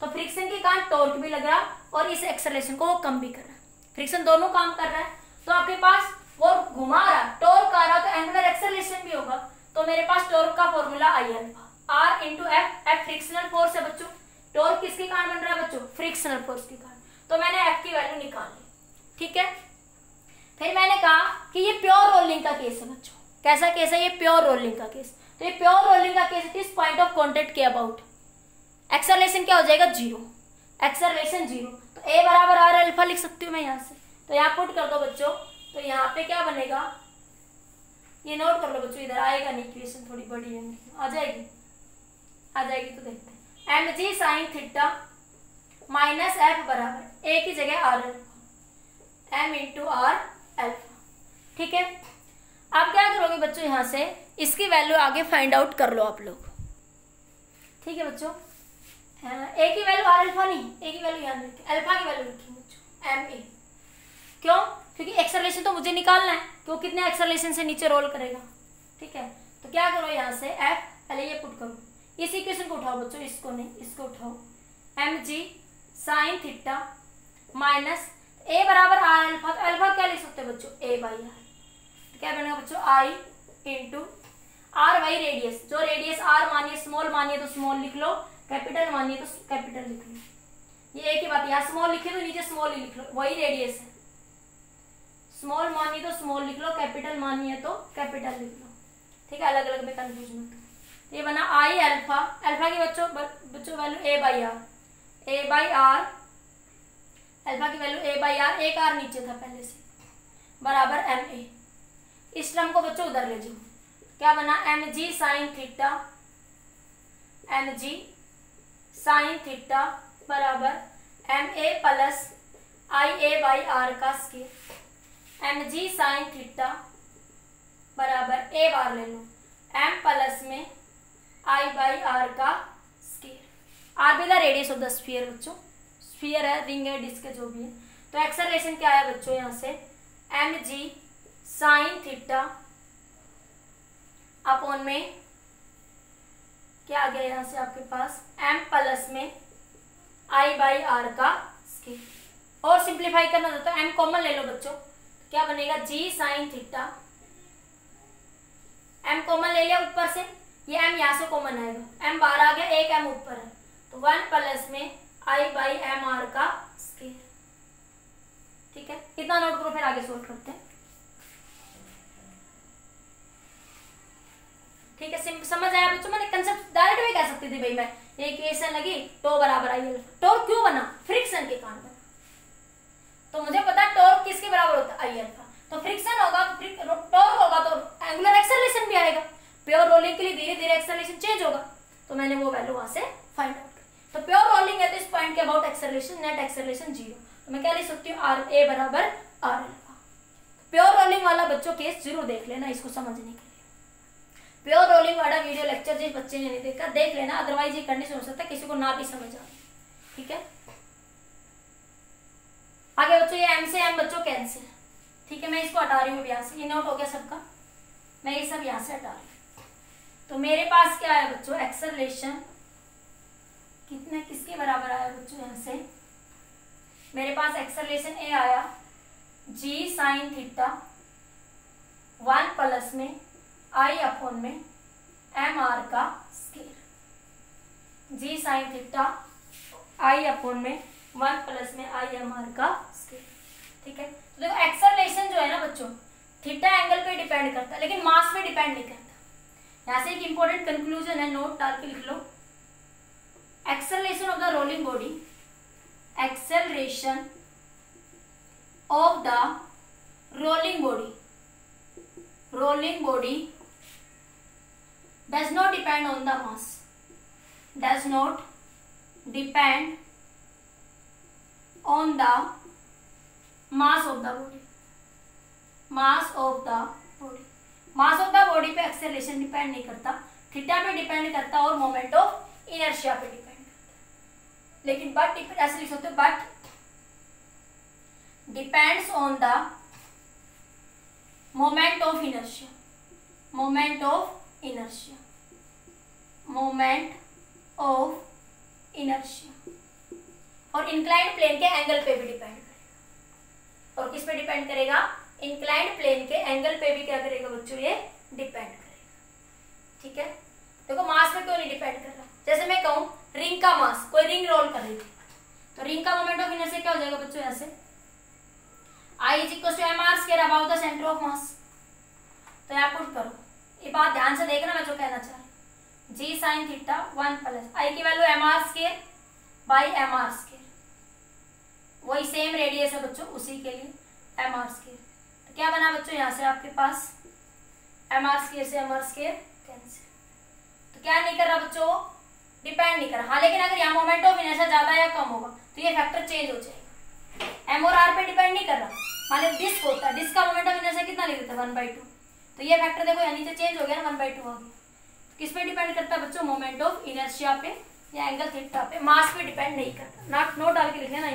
तो फ्रिक्शन के कारण टॉर्क भी लग रहा और इस एक्सेलरेशन को वो कम भी कर रहा है। फ्रिक्शन दोनों काम कर रहा है। तो आपके पास वो घुमा रहा, टॉर्क आ रहा, तो एंगुलर एक्सेलरेशन भी होगा। तो मेरे पास टॉर्क का formula I alpha, R into F. F frictional force है बच्चों, टॉर्क किसके कारण बन रहा है बच्चों, फ्रिक्शनल फोर्स के कारण। तो मैंने एफ की वैल्यू निकाल ली, ठीक है। फिर मैंने कहा कि ये प्योर रोलिंग का केस है बच्चों। कैसा केस है ये, प्योर रोलिंग का केस। तो ये प्योर रोलिंग का केस है, इस पॉइंट ऑफ कॉन्टेक्ट के अबाउट एक्सेलरेशन क्या हो जाएगा, जीरो, एक्सेलरेशन जीरो। तो ए बराबर आर अल्फा लिख सकती हूँ मैं यहाँ से। तो यहाँ पुट कर दो बच्चों, तो यहाँ पे क्या बनेगा, ये नोट कर लो बच्चों, इधर आएगा नहीं, इक्वेशन थोड़ी बड़ी है, आ जाएगी, आ जाएगी तो देखते हैं। M G sine theta minus F बराबर ए की जगह R alpha, M into R alpha, ठीक है। आप क्या करोगे बच्चों, यहाँ से इसकी वैल्यू आगे फाइंड आउट कर लो आप लोग, ठीक है बच्चों। ए की वैल्यू आर अल्फा नहीं, ए की वैल्यू यहाँ लिखी, अल्फा की वैल्यू लिखी बच्चों, एम ए। क्यों, क्योंकि एक्सेलरेशन तो मुझे निकालना है कि वो कितने एक्सेलरेशन से नीचे रोल करेगा, ठीक है। तो क्या करो यहाँ से एफ, पहले ये पुट करो, इस इक्वेशन को उठाओ बच्चों, इसको नहीं, इसको उठाओ, M G sine theta minus A बराबर आर अल्फा। तो अल्फा क्या लिख सकते हो बच्चों, ए बाई आर। तो क्या बनेगा बच्चों, आई इंटू आर बाई रेडियस। जो रेडियस आर मानिए, स्मॉल मानिए तो स्मॉल लिख लो, कैपिटल मानिए तो कैपिटल लिख लो। ये एक ही बात, यहाँ स्मॉल लिखे तो नीचे स्मॉल ही लिख लो, वही रेडियस है। स्मॉल मानिए तो स्मॉल लिख लो, कैपिटल मानिए तो कैपिटल लिख लो, ठीक है, अलग अलग में कंफ्यूज मत। ये बना आई अल्फा, अल्फा की बच्चों value A by R, A by R, alpha की वैल्यू ए बाई आर, एक आर नीचे था पहले से, बराबर एम ए। इस टर्म को बच्चों उधर ले जाओ, क्या बना, M G sine theta, M G sine theta बराबर M A plus I A by R का square. M G sine theta बराबर ए बार ले लो, एम प्लस में आई बाई आर का स्केयर। आर भी the radius of the sphere बच्चों, स्फीयर है, रिंग है, डिस्क है, जो भी है। तो एक्सेलरेशन क्या आया बच्चों यहाँ से, M G sine theta upon में क्या आ गया यहाँ से आपके पास, एम प्लस में आई बाई आर का स्केयर। और सिंप्लीफाई करना था तो एम कॉमन ले लो बच्चों, क्या बनेगा, जी साइन थीटा, एम कॉमन ले लिया ऊपर से, ये एम यहाँ से कॉमन आएगा, एम बाहर आ गया, एक एम ऊपर है, तो 1 प्लस में आई बाई एम आर का स्केयर, ठीक है। इतना नोट करो, फिर आगे सोल्व करते हैं, ठीक है। समझ आया बच्चों, मैंने कंसेप्ट डायरेक्ट भी कह सकती थी भाई मैं, ये इक्वेशन लगी टो बराबर आई अल्फा। टॉर्क क्यों बना, फ्रिक्शन के कारण बना, तो मुझे पता टॉर्क किसके बराबर होता है, आई अल्फा। तो फ्रिक्शन होगा तो टॉर्क होगा तो एंगुलर एक्सेलरेशन भी आएगा। प्योर रोलिंग के लिए धीरे धीरे एक्सेलरेशन चेंज होगा, तो मैंने वो वैल्यू वहां से फाइंड आउट की। तो प्योर रोलिंग है तो इस पॉइंट के about acceleration, net acceleration zero. तो मैं क्या लिख सकती हूँ, आर ए बराबर आर अल्फा। प्योर रोलिंग वाला बच्चों केस जरूर देख लेना इसको समझने के लिए। प्योर रोलिंग वाला वीडियो लेक्चर जिस बच्चे ने नहीं देखा देख लेना, अदरवाइज ये कंडीशन हो सकता है किसी को ना भी समझ आए, ठीक है। आगे बच्चों ये एम से एम बच्चों कैंसिल, ठीक है। मैं इसको हटा रही हूँ यहाँ से, ये नोट हो गया सबका, मैं ये सब यहाँ से हटा रही हूँ। तो मेरे पास क्या है बच्चों, एक्सेलरेशन कितने किसके बराबर आया बच्चों, यहाँ से मेरे पास एक्सेलरेशन ए आया जी साइन थीटा 1 प्लस में आई अपॉन में एम आर का स्केयर, जी साइन थीटा आई अपॉन में 1 प्लस में आई एम आर का स्केयर, ठीक है। तो देखो एक्सेलरेशन जो है ना बच्चों, थीटा एंगल पे डिपेंड करता है लेकिन मास पे डिपेंड नहीं करता। यहाँ से एक इंपॉर्टेंट कंक्लूजन है, नोट डाल के लिख लो, acceleration of the rolling body, acceleration of the rolling body does not depend on the mass, does not depend on the mass of the body, mass of the body। Mass of the body पे acceleration depend नहीं करता, theta पे depend करता और moment of inertia पे depend करता। लेकिन but ऐसे लिख सकते हो, but depends on the moment of inertia, moment of inertia, moment of inertia, और इंक्लाइंड प्लेन के एंगल पे भी डिपेंड करेगा। और किस पे डिपेंड करेगा? इंक्लाइंड प्लेन के एंगल पे भी क्या करेगा बच्चों? ये डिपेंड करेगा। ठीक है, देखो मास पे क्यों नहीं डिपेंड कर रहा? जैसे मैं कहूं रिंग का मास, कोई रिंग रोल कर रही थी, तो रिंग का मोमेंट ऑफ इनर्शिया क्या हो जाएगा बच्चों? यहाँ से I is equal to mr square above the center of mass। तो यहाँ पुट करो, ये बात ध्यान से देखना मैं जो कहना चाह रही। g sin theta 1 plus I की value mr square by mr square, वही सेम रेडियस है बच्चों, उसी के लिए mr स्क्वायर। तो क्या बना बच्चों? यहाँ से आपके पास mr स्क्वायर से mr स्क्वायर कैंसिल। तो क्या नहीं कर रहा बच्चों? डिपेंड नहीं कर रहा। हाँ, लेकिन अगर यहाँ मोमेंट ऑफ इनर्शिया ज्यादा या कम होगा तो ये फैक्टर चेंज हो जाएगा। m और r पे डिपेंड नहीं कर रहा। मान लो डिस्क होता है, डिस्क का मोमेंट ऑफ इनर्शिया कितना लिख देते हैं? 1/2। तो ये फैक्टर देखो यहाँ नीचे चेंज हो गया ना, 1/2 आ गया। किस पे डिपेंड करता है बच्चों? मोमेंट ऑफ इनर्शिया पे या एंगल थीटा पे, मास पे डिपेंड नहीं करता। नोट डाल के लिख लेना।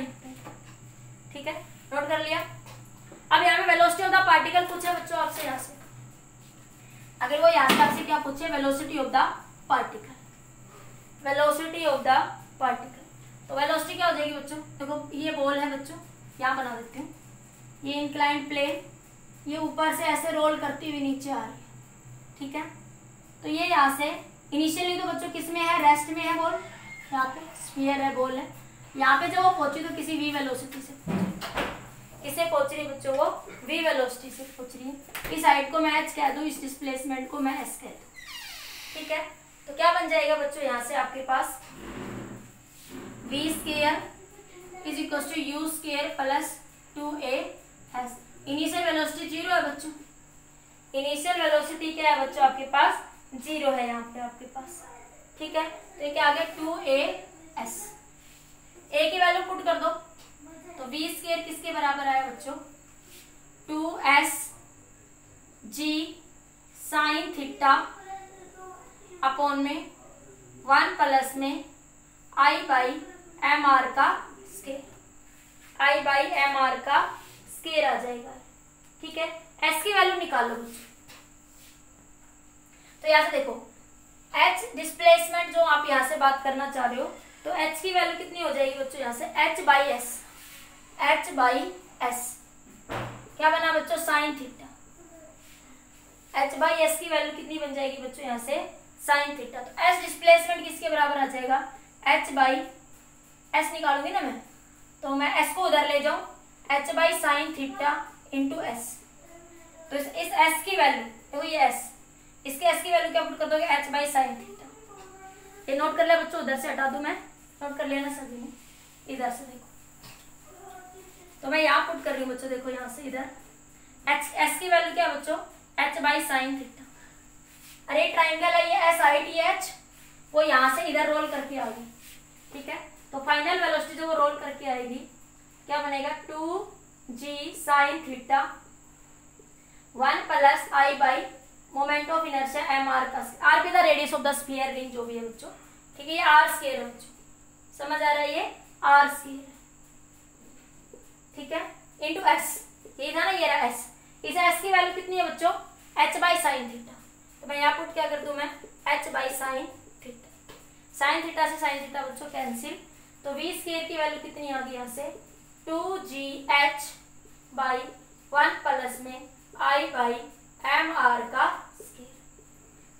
ठीक है, नोट कर लिया। अब यहाँ पे वेलोसिटी ऑफ द पार्टिकल पूछे बच्चों आपसे, यहाँ से अगर वो यहाँ से आपसे क्या पूछे? Velocity of the particle, velocity of the particle. तो वेलोसिटी क्या हो जाएगी बच्चों? देखो ये बॉल है बच्चों, यहाँ बना देती हूँ, ये इंक्लाइंड प्लेन, ये ऊपर से ऐसे रोल करती हुई नीचे आ रही है। ठीक है, तो ये यहाँ से इनिशियली तो बच्चों किस में है? रेस्ट में है बॉल, यहाँ पे स्फीयर है, बॉल है। यहाँ पे जब वो पहुंची तो किसी v वेलोसिटी से किसे पहुंच रही है बच्चों? वो v वेलोसिटी से पहुंच रही है। इस हाइट को मैं h कह दूं, इस डिस्प्लेसमेंट को मैं s कह दूं। ठीक है, तो क्या बन जाएगा बच्चों? यहाँ से आपके पास v square is equal to u square plus 2as। Initial velocity 0 है बच्चों, इनिशियल वेलोसिटी क्या है बच्चों? आपके पास 0 है यहाँ पे आपके पास। ठीक है, तो ये क्या आ गया? 2as। a की वैल्यू पुट कर दो, तो v स्क्वायर किसके बराबर आया बच्चों? 2s g sine theta upon में 1 प्लस में I बाई एम आर का square, I by M R का स्केयर आ जाएगा। ठीक है, s की वैल्यू निकालो बच्चों। तो यहाँ से देखो h डिस्प्लेसमेंट जो आप यहाँ से बात करना चाह रहे हो, तो h की वैल्यू कितनी हो जाएगी बच्चों? यहाँ से h by S, h by S क्या बना बच्चों? Sine theta. h by S की वैल्यू कितनी बन जाएगी बच्चों? यहाँ से साइन थीटा। तो s डिस्प्लेसमेंट किसके बराबर आ जाएगा? h बाई एस निकालूंगी ना मैं, तो मैं s को उधर ले जाऊं, h by sine theta into S. तो इस s की वैल्यू देखो, ये s, इसके s की वैल्यू क्या पुट कर दोगे? h by sine theta. ये नोट कर लिया बच्चों, उधर से हटा दूं मैं, नोट कर लेना सभी ने। इधर से देखो, तो मैं यहाँ पुट कर रही हूँ बच्चों, देखो यहाँ से इधर s की वैल्यू क्या है बच्चों? h by sine theta. अरे ट्राइंगल है ये s आई टी एच, वो यहाँ से इधर रोल करके आ गई। ठीक है, तो फाइनल वेलोसिटी जो वो रोल करके आएगी क्या बनेगा? 2g sine theta 1 plus I by moment of inertia M R का, आर पे the radius of the sphere ring जो भी है बच्चों। ठीक है, ये आर स्क्वायर है बच्चों, समझ आ रहा है? ये आर स्क्वायर है। ठीक है, इंटू एस, ये था ना, ये रहा एस। इस एस की वैल्यू कितनी है बच्चों? h by sine theta. तो मैं यहाँ पुट क्या कर दूं मैं? h by sine theta. Sine theta से साइन थीटा बच्चों कैंसिल, तो v स्क्वायर की वैल्यू कितनी आ गई यहाँ से? 2gh बाई 1 प्लस में I बाई एम आर का स्क्वायर।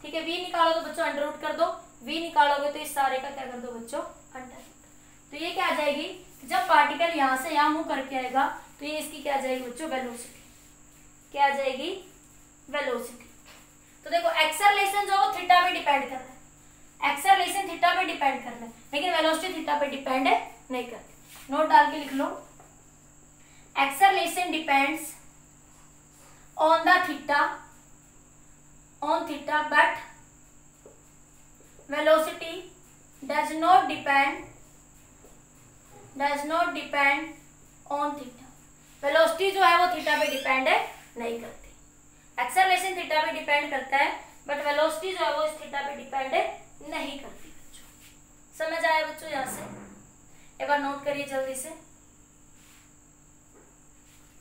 ठीक है, v निकालो तो बच्चों अंडर रूट कर दो, v निकालोगे तो इस सारे का क्या कर दो बच्चों? Under root. तो ये क्या आ जाएगी? जब पार्टिकल यहाँ से यहाँ मूव करके आएगा तो ये इसकी क्या आ जाएगी बच्चों? वेलोसिटी। क्या आ जाएगी? वेलोसिटी। तो देखो एक्सेलरेशन जो वो थीटा पे डिपेंड कर रहा है, एक्सेलरेशन थीटा पे डिपेंड कर रहा है, लेकिन वेलोसिटी थीटा पे डिपेंड नहीं करती। नोट डाल के लिख लो, acceleration depends on the theta, on theta, but velocity does not depend on theta. Velocity जो है वो थीटा पे डिपेंड नहीं करती। एक्सेलरेशन थीटा पे डिपेंड करता है, बट वेलोसिटी जो है वो इस थीटा पे डिपेंड नहीं करती बच्चों। समझ आया बच्चों? यहाँ से एक बार नोट करिए जल्दी से।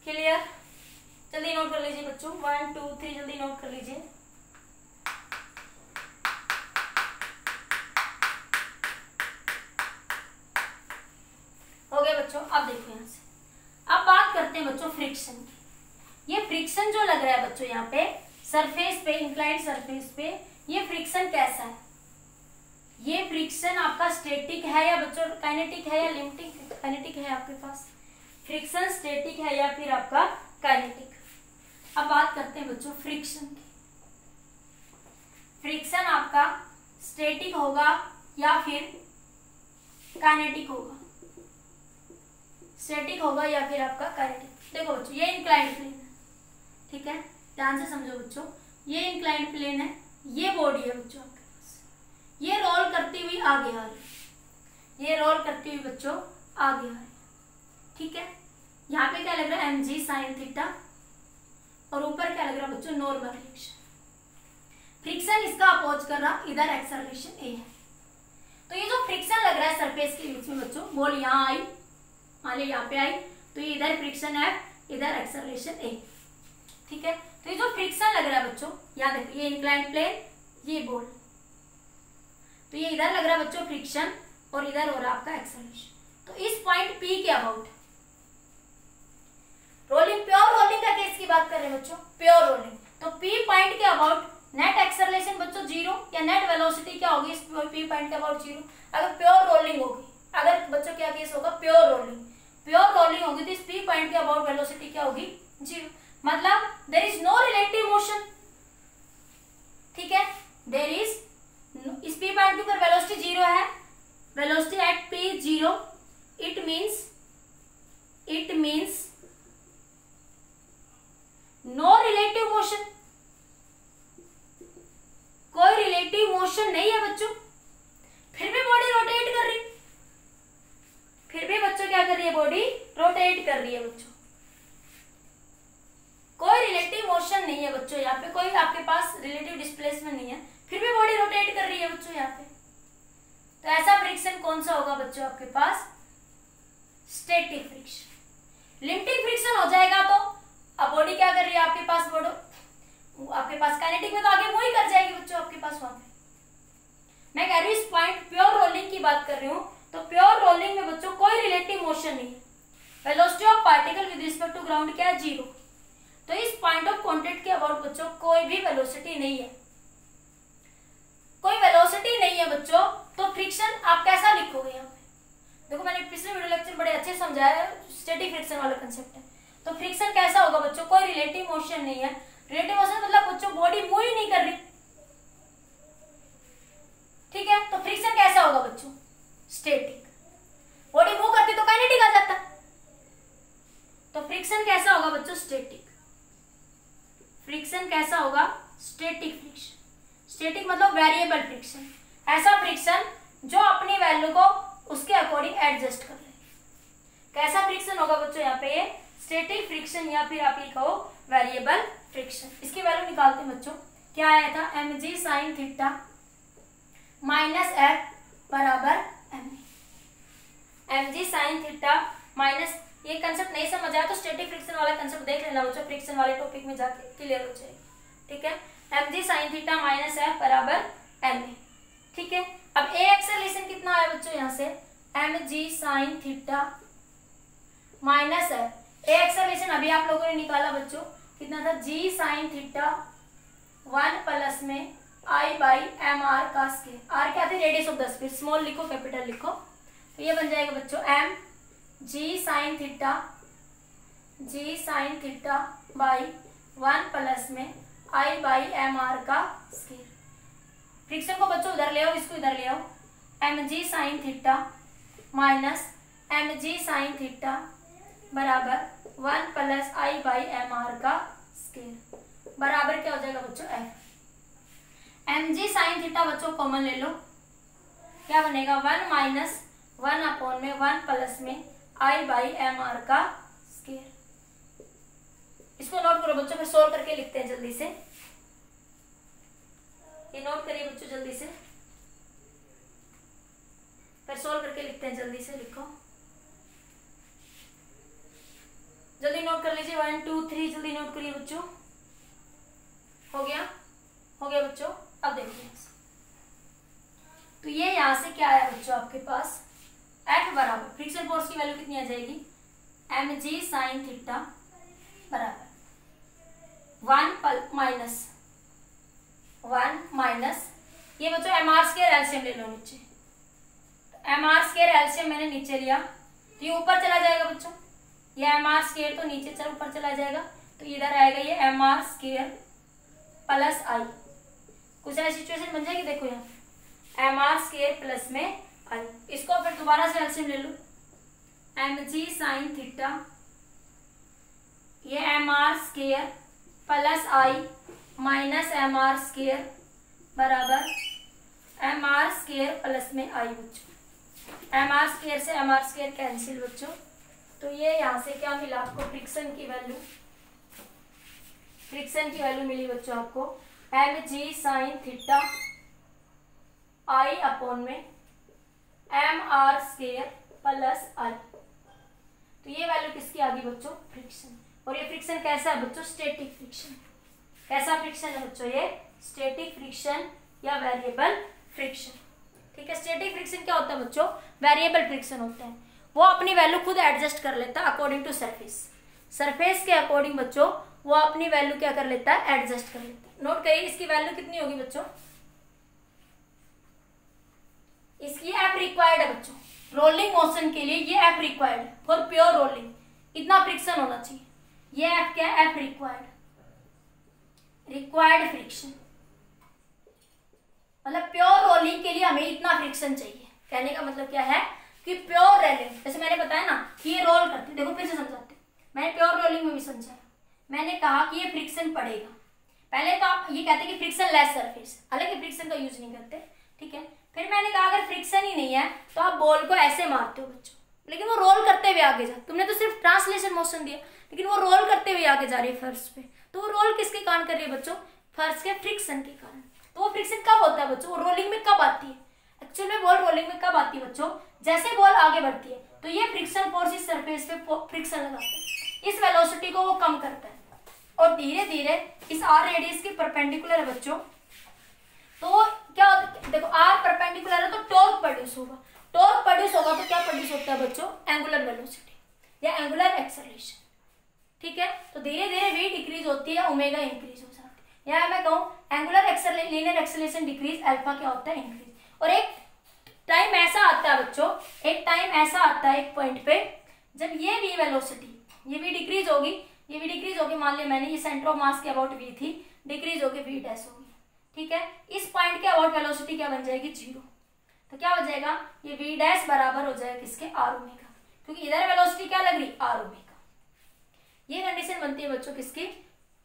क्लियर? जल्दी नोट कर लीजिए बच्चों, 1 2 3 जल्दी नोट कर लीजिए। हो गया बच्चों। अब देखो यहाँ से, अब बात करते हैं बच्चों फ्रिक्शन की। ये फ्रिक्शन जो लग रहा है बच्चों यहाँ पे सरफेस पे, इंक्लाइंड सरफेस पे, ये फ्रिक्शन कैसा है? ये फ्रिक्शन आपका स्टैटिक है या बच्चों काइनेटिक है या लिमिटिक? काइनेटिक है आपके पास। फ्रिक्शन स्टैटिक है या फिर आपका काइनेटिक? अब बात करते हैं बच्चों फ्रिक्शन की। फ्रिक्शन आपका स्टैटिक होगा या फिर काइनेटिक होगा? स्टैटिक होगा या फिर आपका काइनेटिक। देखो बच्चों, ये इंक्लाइंड प्लेन है, ठीक है, ध्यान से समझो बच्चों। ये इंक्लाइंड प्लेन है, ये बॉडी है बच्चों आपके पास, ये रोल करती हुई आगे आ रही, ये रोल करती हुई बच्चों आगे आ रही, ठीक है। यहाँ पे क्या लग रहा है? mg sin थीटा, और ऊपर क्या लग रहा है बच्चों? Normal reaction. फ्रिक्शन इसका अपोज कर रहा, इधर एक्सेलरेशन a है। तो ये जो फ्रिक्शन लग रहा है सरफेस के बीच में बच्चों, बॉल यहाँ आई, मान ली यहाँ पे आई, तो ये इधर फ्रिक्शन है, इधर एक्सेलरेशन a, ठीक है। तो ये जो फ्रिक्शन लग रहा है बच्चों, यहाँ देखो, ये इंक्लाइंड प्लेन, ये बॉल, तो ये इधर लग रहा है बच्चों फ्रिक्शन, और इधर हो रहा है आपका एक्सेलरेशन। तो इस पॉइंट P के अबाउट, रोलिंग, प्योर रोलिंग का केस की बात कर रहे हैं बच्चों, प्योर रोलिंग, तो P पॉइंट के अबाउट नेट एक्सेलरेशन बच्चों 0 या नेट वेलोसिटी क्या होगी इस P पॉइंट के अबाउट? 0। अगर प्योर रोलिंग होगी, अगर बच्चों क्या केस होगा? प्योर रोलिंग, प्योर रोलिंग होगी तो इस P पॉइंट के अबाउट वेलोसिटी क्या होगी? 0। मतलब there is no relative motion, ठीक है, देयर इज, इस P पॉइंट के ऊपर वेलोसिटी 0 है, velocity at P 0, it means no relative motion, कोई रिलेटिव मोशन नहीं है बच्चों, फिर भी बॉडी रोटेट कर रही, फिर भी बच्चों क्या कर रही है? बॉडी रोटेट कर रही है बच्चों, कोई रिलेटिव मोशन नहीं है बच्चों, यहाँ पे कोई आपके पास रिलेटिव डिस्प्लेसमेंट नहीं है, फिर भी बॉडी रोटेट कर रही है बच्चों यहाँ पे। तो ऐसा फ्रिक्शन कौन सा होगा बच्चों आपके पास? Static friction. लिमिटिंग फ्रिक्शन हो जाएगा तो अब बॉडी क्या कर रही है आपके पास? बॉडी आपके पास काइनेटिक में तो आगे मूव ही कर जाएगी बच्चों आपके पास वहां पे। मैं कह रही हूँ इस पॉइंट प्योर रोलिंग की बात कर रही हूँ, तो प्योर रोलिंग में बच्चों कोई रिलेटिव मोशन नहीं है, velocity of particle with respect to ground क्या है? 0। तो इस पॉइंट ऑफ कांटेक्ट के अबाउट बच्चों कोई भी वेलोसिटी नहीं है, कोई वेलोसिटी नहीं है बच्चों, तो फ्रिक्शन आप कैसा लिखोगे यहाँ पे? देखो मैंने पिछले वीडियो लेक्चर बड़े अच्छे समझाया, स्टैटिक फ्रिक्शन वाला कंसेप्ट है। तो फ्रिक्शन कैसा होगा बच्चों? कोई रिलेटिव मोशन नहीं है, रिलेटिव मोशन मतलब बच्चों बॉडी मूव ही नहीं कर रही, ठीक है। तो फ्रिक्शन कैसा होगा बच्चों? स्टैटिक। बॉडी मूव करती तो काइनेटिक आ जाता, तो फ्रिक्शन कैसा होगा बच्चों? स्टैटिक। फ्रिक्शन कैसा होगा? Static friction. स्टैटिक मतलब वेरिएबल फ्रिक्शन, ऐसा फ्रिक्शन जो अपनी वैल्यू को उसके अकॉर्डिंग एडजस्ट कर ले। कैसा फ्रिक्शन होगा बच्चों यहाँ पे? स्टैटिक फ्रिक्शन या फिर आप ये कहो वेरिएबल फ्रिक्शन। इसकी वैल्यू निकालते हैं बच्चों, क्या आया था? mg sin theta minus F बराबर mg sin थीटा माइनस, ये कंसेप्ट नहीं समझ आया तो स्टैटिक फ्रिक्शन वाला कंसेप्ट देख लेना बच्चों, फ्रिक्शन वाले टॉपिक में जाके क्लियर हो जाएगी, ठीक है। mg sin theta minus F बराबर ma, ठीक है। अब ए एक्सेलरेशन कितना आया बच्चों यहाँ से? mg sin theta minus F, A acceleration अभी आप लोगों ने निकाला बच्चों, कितना था? g sin थीटा 1 प्लस में i बाई एम आर का स्क्वायर, आर क्या थे? Radius of the sphere, small लिखो कैपिटल लिखो, तो ये बन जाएगा बच्चों m g sin theta by 1 plus में i बाई एम आर का स्क्वायर। फ्रिक्शन को बच्चों उधर ले आओ, इसको इधर ले आओ, mg sin theta minus mg sin theta बराबर 1 plus i by M R का स्क्वायर बराबर क्या हो जाएगा बच्चों? f। mg sin थीटा बच्चों कॉमन ले लो, क्या बनेगा? 1 माइनस 1 अपॉन में 1 प्लस में i बाई एम आर का स्क्वायर। इसको नोट करो करो बच्चों, फिर सोल्व करके लिखते हैं जल्दी से। ये नोट करिए बच्चों जल्दी से, फिर सोल्व करके लिखते हैं। जल्दी से लिखो, जल्दी नोट कर लीजिए। 1 2 3 जल्दी नोट करिए बच्चों। हो गया, हो गया बच्चों। अब देखिए, तो ये यहां से क्या आया बच्चों आपके पास, F बराबर फ्रिक्शन फोर्स की वैल्यू कितनी आ जाएगी, mg sin थीटा बराबर 1 माइनस ये बच्चों mr स्क्वायर एलसीएम ले लो नीचे। mr स्क्वायर एलसीएम मैंने नीचे लिया तो ये ऊपर चला जाएगा बच्चों, ये mr स्क्वायर तो नीचे चल ऊपर चला जाएगा, तो इधर आएगा ये mr स्क्वायर प्लस आई। कुछ ऐसी सिचुएशन बन जाएगी, देखो यहाँ mr स्क्वायर प्लस में आई। इसको फिर दोबारा से एलसीएम ले लो, mg sin थीटा, ये mr स्क्वायर प्लस आई माइनस mr स्क्वायर बराबर mr स्क्वायर प्लस में आई बच्चों। mr स्क्वायर से mr स्क्वायर कैंसिल बच्चों, तो ये यहाँ से क्या मिला आपको, फ्रिक्शन की वैल्यू, फ्रिक्शन की वैल्यू मिली बच्चों आपको mg sin थीटा आई अपॉन में mr स्क्वायर प्लस आई। तो ये वैल्यू किसकी आ गई बच्चों, फ्रिक्शन। और ये फ्रिक्शन कैसा है बच्चों, स्टैटिक फ्रिक्शन। कैसा फ्रिक्शन है बच्चों, ये स्टैटिक फ्रिक्शन या वेरिएबल फ्रिक्शन। ठीक है, स्टैटिक फ्रिक्शन क्या होता है बच्चों, वेरिएबल फ्रिक्शन होता है, वो अपनी वैल्यू खुद एडजस्ट कर लेता है अकॉर्डिंग टू सरफेस। सरफेस के अकॉर्डिंग बच्चों वो अपनी वैल्यू क्या कर लेता है, एडजस्ट कर लेता है। नोट करिए इसकी वैल्यू कितनी होगी बच्चों, इसकी एफ रिक्वायर्ड है बच्चों, रोलिंग मोशन के लिए ये एफ रिक्वायर्ड है फॉर प्योर रोलिंग, इतना फ्रिक्शन होना चाहिए। ये एफ क्या है, एफ रिक्वायर्ड, रिक्वायर्ड फ्रिक्शन, मतलब प्योर रोलिंग के लिए हमें इतना फ्रिक्शन चाहिए। कहने का मतलब क्या है कि प्योर रोलिंग, जैसे मैंने बताया ना कि ये रोल करते, देखो फिर से समझाते, मैंने प्योर रोलिंग में भी समझाया। मैंने कहा कि ये फ्रिक्शन पड़ेगा, पहले तो आप ये कहते कि फ्रिक्शन लेस सरफेस, हालांकि फ्रिक्शन का यूज नहीं करते, ठीक है। फिर मैंने कहा अगर फ्रिक्शन ही नहीं है तो आप बॉल को ऐसे मारते हो बच्चों, लेकिन वो रोल करते हुए आगे जा, तुमने तो सिर्फ ट्रांसलेशन मोशन दिया, लेकिन वो रोल करते हुए आगे जा रही है फर्श पे। तो वो रोल किसके कारण कर रही है बच्चों, फर्श के फ्रिक्शन के कारण। तो वो फ्रिक्शन कब होता है बच्चों, वो रोलिंग में कब आती है, एक्चुअल में बॉल रोलिंग में कब आती है बच्चों, जैसे बॉल आगे बढ़ती है तो ये फ्रिक्शन फोर्स इस सरफेस पे फ्रिक्शन लगाता है, इस वेलोसिटी को वो कम करता है और धीरे धीरे इस आर रेडियस के परपेंडिकुलर है बच्चों। तो क्या देखो आर परपेंडिकुलर है तो टॉर्क प्रोड्यूस होगा, टॉर्क प्रोड्यूस होगा तो क्या प्रोड्यूस होता है बच्चों, एंगुलर वेलोसिटी या एंगुलर एक्सेलरेशन। ठीक है, तो धीरे धीरे v डिक्रीज होती है, ओमेगा इंक्रीज हो जाती है, या मैं कहूं angular linear acceleration decrease, alpha क्या होता है, इंक्रीज। और एक टाइम ऐसा आता है बच्चों, एक टाइम ऐसा आता है एक पॉइंट पे जब ये v वेलोसिटी, ये v डिक्रीज होगी, ये v डिक्रीज होगी, मान लिया मैंने ये सेंटर ऑफ मास के अबाउट v थी, डिक्रीज होगी v डैश होगी। ठीक है, इस पॉइंट के अबाउट वेलोसिटी क्या बन जाएगी, 0। तो क्या हो जाएगा, ये v डैश बराबर हो जाएगा किसके, r ओमेगा, क्योंकि इधर वेलोसिटी क्या लग रही, r ओमेगा। ये कंडीशन बनती है बच्चों किसकी,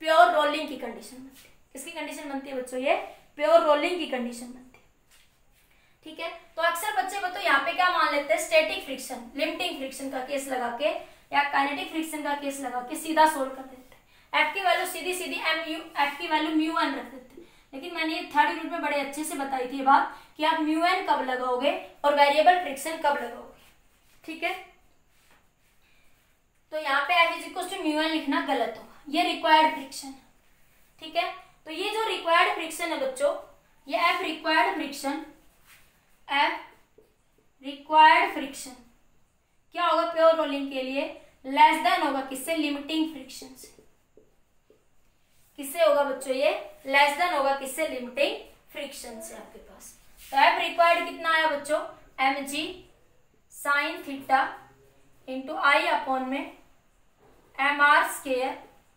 प्योर रोलिंग की कंडीशन बनती है। किसकी कंडीशन बनती है बच्चों, ये प्योर रोलिंग की कंडीशन बनती है। ठीक है, तो अक्सर बच्चे बच्चों यहाँ पे क्या मान लेते हैं, स्टैटिक फ्रिक्शन, लिमिटिंग फ्रिक्शन का केस लगा के या काइनेटिक फ्रिक्शन का केस लगा के सीधा सोल्व कर देते हैं। एफ की वैल्यू सीधी सीधी एफ की वैल्यू μn रख देते हैं, लेकिन मैंने ये थर्ड यूनिट में बड़े अच्छे से बताई थी ये बात कि आप μn कब लगाओगे और वेरिएबल फ्रिक्शन कब लगाओगे। ठीक है, तो यहाँ पे F is equal to μn लिखना गलत होगा, ये रिक्वायर्ड फ्रिक्शन। ठीक है, तो ये जो रिक्वायर्ड फ्रिक्शन है बच्चों, ये F required friction, F required friction क्या होगा प्योर रोलिंग के लिए, लेस देन होगा किससे, लिमिटिंग फ्रिक्शन से। किससे होगा बच्चों, ये लेस देन होगा किससे, लिमिटिंग फ्रिक्शन से आपके पास। तो F रिक्वायर्ड कितना आया बच्चों, mg sin थीटा इंटू आई अपॉन में mr स्क्वायर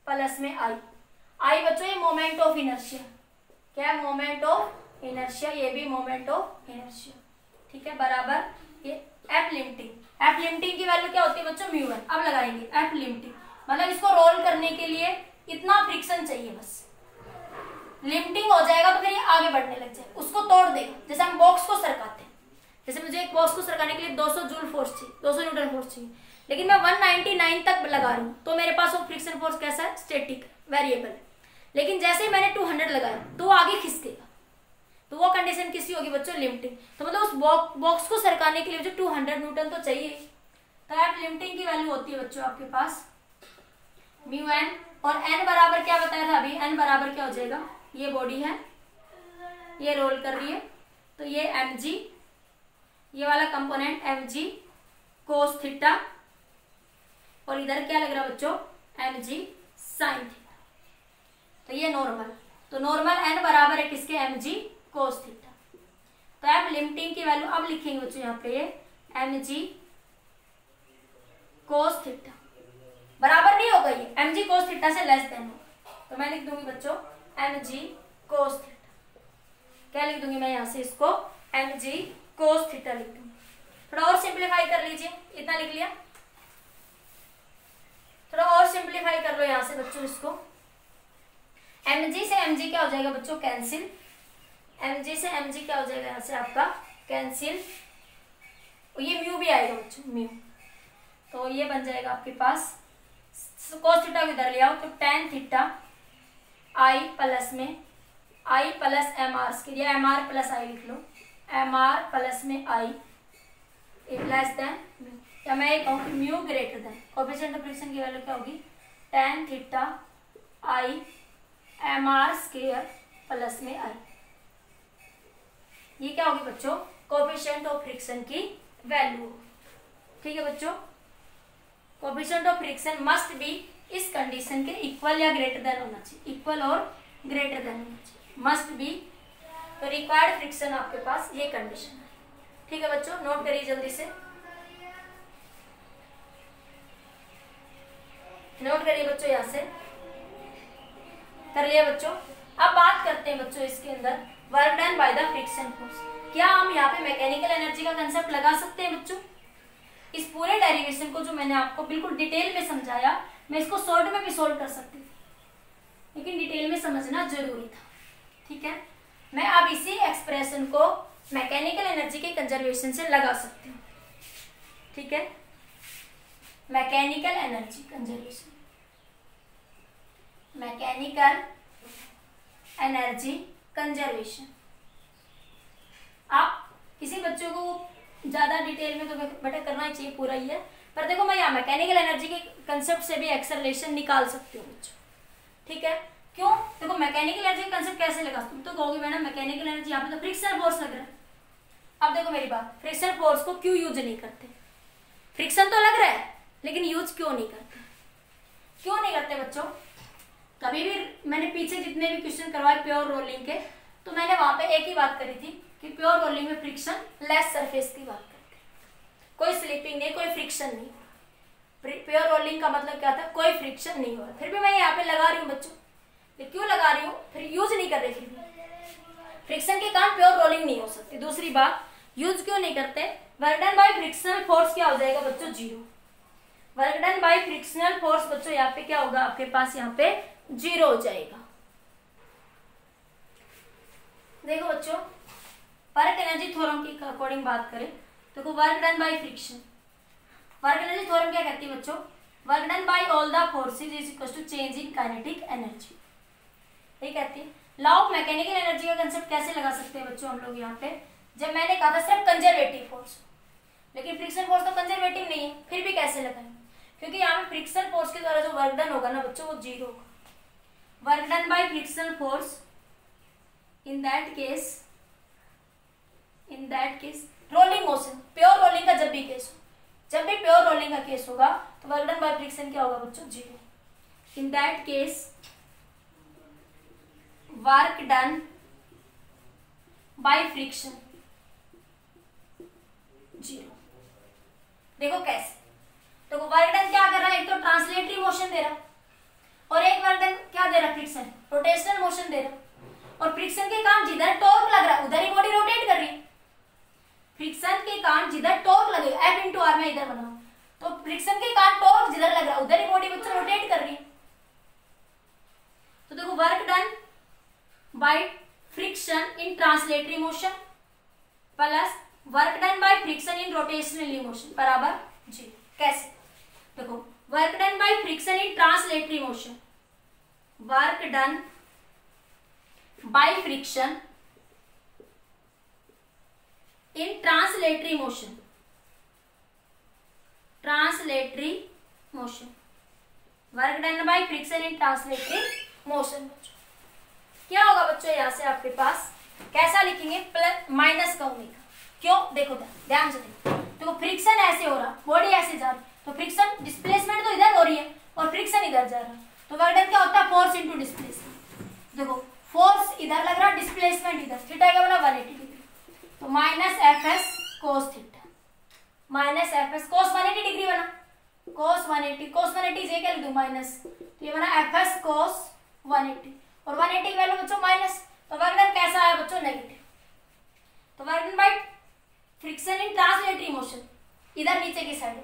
प्लस में आई बच्चों ये मोमेंट ऑफ इनर्शिया, क्या है, मोमेंट ऑफ इनर्शिया, ये भी मोमेंट ऑफ इनर्शिया। ठीक है, बराबर ये एफ लिमिटिंग, एफ लिमिटिंग की वैल्यू क्या होती है बच्चों, μn। अब लगाएंगे एफ लिमिटिंग, मतलब इसको रोल करने के लिए इतना फ्रिक्शन चाहिए, बस लिमिटिंग हो जाएगा तो फिर ये आगे बढ़ने लग जाएगा, उसको तोड़ देगा। जैसे हम बॉक्स को सरकाते हैं, जैसे मुझे एक बॉक्स को सरकाने के लिए 200 जूल फोर्स चाहिए, 200 न्यूटन फोर्स चाहिए, लेकिन मैं 199 तक लगा रही हूँ तो मेरे पास वो फ्रिक्शन फोर्स कैसा है, स्टैटिक वेरिएबल है। लेकिन जैसे ही मैंने 200 लगाया तो वो आगे खिसकेगा, तो वो कंडीशन किसकी होगी बच्चों, लिमिटिंग। तो मतलब उस बॉक्स को सरकाने के लिए जो 200 न्यूटन तो चाहिए। तो आप लिमिटिंग की वैल्यू होती है बच्चों आपके पास म्यू एन, और एन बराबर क्या बताया था अभी, एन बराबर क्या हो जाएगा, ये बॉडी है, ये रोल कर रही है, तो ये एम जी, ये वाला component M G cos theta, और इधर क्या लग रहा है बच्चों, एम जी साइन थीटा। तो ये नॉर्मल, तो नॉर्मल एन बराबर है किसके, एम जी कोस थीटा। तो आप लिमिटिंग की वैल्यू अब लिखेंगे बच्चों यहाँ पे एम जी कोस थीटा बराबर नहीं होगा, ये एम जी कोस थीटा से लेस देन होगा। तो मैं लिख दूंगी बच्चों एम जी कोस थीटा, क्या लिख दूंगी मैं यहाँ से इसको, एम जी कोस थीटा लिख दूंगी। थोड़ा और सिंप्लीफाई कर लीजिए, इतना लिख लिया, थोड़ा और सिंप्लीफाई कर लो यहाँ से बच्चों इसको। एम जी से एम जी क्या हो जाएगा बच्चों, कैंसिल, एम जी से एम जी क्या हो जाएगा यहाँ से आपका कैंसिल, और ये म्यू भी आएगा बच्चों म्यू, तो ये बन जाएगा आपके पास कोस थीटा को इधर ले आओ, तो टेन थीटा आई प्लस में आई प्लस एम आर स्क्वायर, या एम आर प्लस आई लिख लो, एम आर प्लस में आई लेस देन, या मैं ये कहूँ mu greater than, coefficient of friction की वैल्यू क्या होगी, tan theta I M R square plus में आई। ये क्या होगी बच्चों, कोएफिशिएंट ऑफ फ्रिक्शन की वैल्यू। ठीक है बच्चों, coefficient of friction must be इस कंडीशन के इक्वल या ग्रेटर देन होना चाहिए, इक्वल और ग्रेटर देन होना चाहिए, मस्ट बी। तो रिक्वायर्ड फ्रिक्शन आपके पास ये कंडीशन है। ठीक है बच्चों, नोट करिए जल्दी से, नोट करिए बच्चों, यहाँ से कर लिया बच्चों। अब बात करते हैं बच्चों इसके अंदर work done by the friction force. क्या हम यहाँ पे मैकेनिकल एनर्जी का कंसेप्ट लगा सकते हैं बच्चों? इस पूरे डेरिवेशन को जो मैंने आपको बिल्कुल डिटेल में समझाया, मैं इसको शॉर्ट में भी सोल्व कर सकती थी, लेकिन डिटेल में समझना जरूरी था। ठीक है, मैं अब इसी एक्सप्रेशन को मैकेनिकल एनर्जी के कंजर्वेशन से लगा सकती हूँ। ठीक है, mechanical energy conservation, mechanical energy conservation. आप किसी बच्चों को ज्यादा डिटेल में तो बेटा करना ही चाहिए, पूरा ही है, पर देखो मैं यहाँ मैकेनिकल एनर्जी के कंसेप्ट से भी एक्सेलरेशन निकाल सकती हूँ बच्चों। ठीक है, क्यों? देखो मैकेनिकल एनर्जी का कंसेप्ट कैसे लगा, तुम तो कहोगे मैडम मैकेनिकल एनर्जी यहाँ पे तो फ्रिक्शन फोर्स लग रहा है। अब देखो मेरी बात, फ्रिक्शन फोर्स को क्यों यूज नहीं करते? फ्रिक्शन तो लग रहा है लेकिन यूज क्यों नहीं करते? क्यों नहीं करते बच्चों? कभी भी मैंने पीछे जितने भी क्वेश्चन करवाए प्योर रोलिंग के, तो मैंने वहां पे एक ही बात करी थी कि प्योर रोलिंग में फ्रिक्शन लेस सरफेस की बात करते हैं, कोई स्लिपिंग नहीं, कोई फ्रिक्शन नहीं। प्योर रोलिंग का मतलब क्या था, कोई फ्रिक्शन नहीं हो रहा। फिर भी मैं यहाँ पे लगा रही हूँ बच्चों, ये क्यों लगा रही हूँ? फिर यूज नहीं कर रही, फिर भी फ्रिक्शन के कारण प्योर रोलिंग नहीं हो सकती। दूसरी बात, यूज क्यों नहीं करते? Work done bye frictional force क्या हो जाएगा बच्चों, zero. Work done bye frictional force बच्चों यहाँ पे क्या होगा आपके पास, यहाँ पे जीरो हो जाएगा। देखो बच्चों, वर्क एनर्जी थ्योरम की अकॉर्डिंग बात करें, देखो work done by friction, work energy theorem क्या कहती है बच्चों, work done by all the forces is equal to change in kinetic energy. ये कहती है। लॉ ऑफ मैकेनिकल एनर्जी का कंसेप्ट कैसे लगा सकते हैं बच्चों हम लोग यहाँ पे, जब मैंने कहा था सिर्फ कंजर्वेटिव फोर्स, लेकिन फ्रिक्शन फोर्स तो कंजर्वेटिव नहीं है, फिर भी कैसे लगाएंगे? क्योंकि यहाँ पे फ्रिक्शन फोर्स के द्वारा जो वर्क डन होगा ना बच्चों, वो जीरो होगा। Work done bye frictional force in that case rolling motion, pure rolling का जब भी केस हो, जब भी प्योर रोलिंग का केस होगा तो वर्क डन बाय फ्रिक्शन क्या होगा बच्चों, zero. In that case work done by friction zero. देखो कैसे, देखो वर्क डन क्या कर रहा है, एक तो ट्रांसलेटरी मोशन दे रहा और एक वर्क डन क्या दे रहा, फ्रिक्शन, रोटेशनल मोशन दे रहा। और फ्रिक्शन के कारण जिधर टॉर्क लग रहा है उधर ही बॉडी रोटेट कर रही है। फ्रिक्शन के कारण जिधर टॉर्क लगेगा, F इंटू आर में इधर बनाओ, तो फ्रिक्शन के कारण टॉर्क जिधर लग रहा है उधर ही बॉडी बच्चों रोटेट कर रही है। तो देखो work done by friction in translatory motion plus work done by friction in rotational motion बराबर जीरो। कैसे? देखो work done by friction in translatory motion, work done by friction in translatory motion, translatory motion, work done by friction in translatory motion. क्या होगा बच्चों यहाँ से आपके पास, कैसा लिखेंगे, प्लस माइनस का ओमेगा। क्यों, देखो ध्यान से देखो फ्रिक्शन ऐसे हो रहा, बॉडी ऐसे जा रही, तो फ्रिक्शन डिस्प्लेसमेंट तो इधर हो रही है और फ्रिक्शन इधर जा रहा है, तो वर्क डन क्या होता है, फोर्स इनटू डिस्प्लेसमेंट। देखो फोर्स इधर लग रहा, डिस्प्लेसमेंट इधर, थीटा क्या बना 180 डिग्री, तो minus F S cos theta, minus F S कोस 180 डिग्री बना, कोस 180, कोस 180 ये क्या लिख दूं माइनस, तो ये बना एफ एस कोस 180, और 180 की वैल्यू बच्चों माइनस, तो वर्क डन कैसा आया बच्चों, नेगेटिव। तो work done by friction in translatory motion इधर नीचे की साइड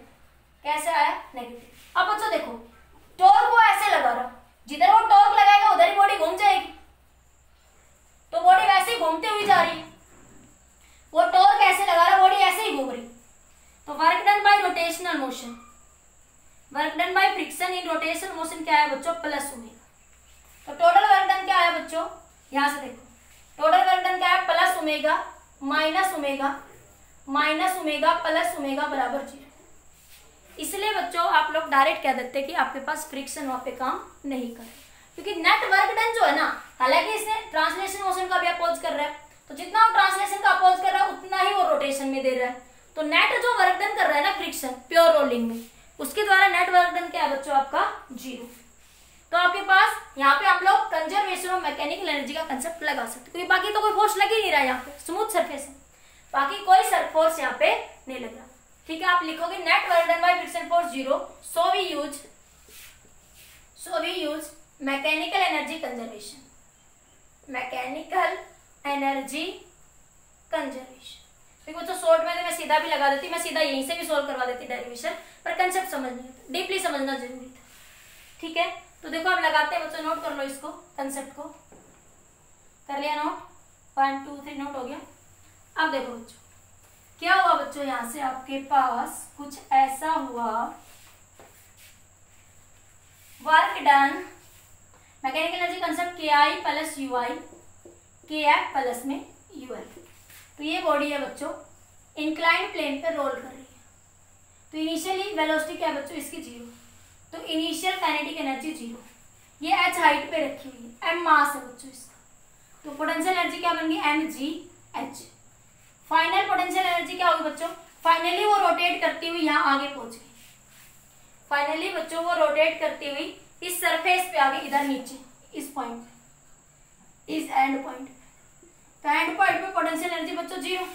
कैसे आया, नेगेटिव। अब बच्चों देखो टॉर्क वो ऐसे लगा रहा, जिधर वो टॉर्क लगाएगा उधर ही बॉडी घूम जाएगी, तो बॉडी वैसे ही घूमती हुई जा रही है, वो टॉर्क ऐसे लगा रहा, बॉडी ऐसे ही घूम रही, तो work done bye rotational motion, work done by friction in rotational motion क्या है बच्चों, प्लस ओमेगा। तो टोटल वर्क डन क्या है बच्चों, यहां से देखो टोटल वर्क डन क्या है, plus omega minus omega minus omega plus omega बराबर 0। इसलिए बच्चों आप लोग डायरेक्ट कह देते हैं कि आपके पास फ्रिक्शन वहां पे काम नहीं कर, क्योंकि नेट वर्क डन जो है ना, हालांकि इसने ट्रांसलेशन मोशन का भी अपोज कर रहा है, तो जितना वो ट्रांसलेशन का अपोज कर रहा है उतना ही वो रोटेशन में दे रहा है, तो नेट जो वर्क डन कर रहा है ना फ्रिक्शन प्योर रोलिंग में, उसके द्वारा नेट वर्क डन क्या है बच्चों आपका 0। तो आपके पास यहाँ पे हम लोग कंजर्वेशन ऑफ मैकेनिकल एनर्जी का कंसेप्ट लगा सकते, क्योंकि बाकी तो कोई फोर्स लग ही नहीं रहा है, यहाँ पे स्मूथ सरफेस है, बाकी कोई फोर्स यहाँ पे नहीं लग रहा। ठीक है, आप लिखोगे net work done by friction force 0, so we use mechanical energy conservation, mechanical energy conservation. देखो बच्चों शॉर्ट में तो मैं सीधा भी लगा देती, मैं सीधा यहीं से भी सोल्व करवा देती डेरिवेशन, पर कंसेप्ट समझना डीपली समझना जरूरी था। ठीक है, तो देखो अब लगाते हैं बच्चों, नोट कर लो इसको, कंसेप्ट को कर लिया नोट, 1 2 3 नोट हो गया। अब देखो बच्चों क्या हुआ बच्चों, यहां से आपके पास कुछ ऐसा हुआ, work done mechanical energy concept के आई प्लस यू आई के एफ प्लस में यू एफ। तो ये बॉडी है बच्चों इंक्लाइंड प्लेन पे रोल कर रही है, तो इनिशियली वेलोसिटी क्या है बच्चों इसकी 0, तो इनिशियल काइनेटिक एनर्जी 0, ये h हाइट पे रखी हुई है, m मास है बच्चों इसका, तो पोटेंशियल एनर्जी क्या बन गई mgh। फाइनल पोटेंशियल एनर्जी क्या होगी बच्चों, फाइनली वो रोटेट करती हुई यहाँ आगे पहुंच गई, फाइनली बच्चों वो रोटेट करती हुई इस सरफेस पे आगे इधर नीचे इस पॉइंट पे, इस एंड पॉइंट पे, तो एंड पॉइंट पे पोटेंशियल एनर्जी बच्चों 0,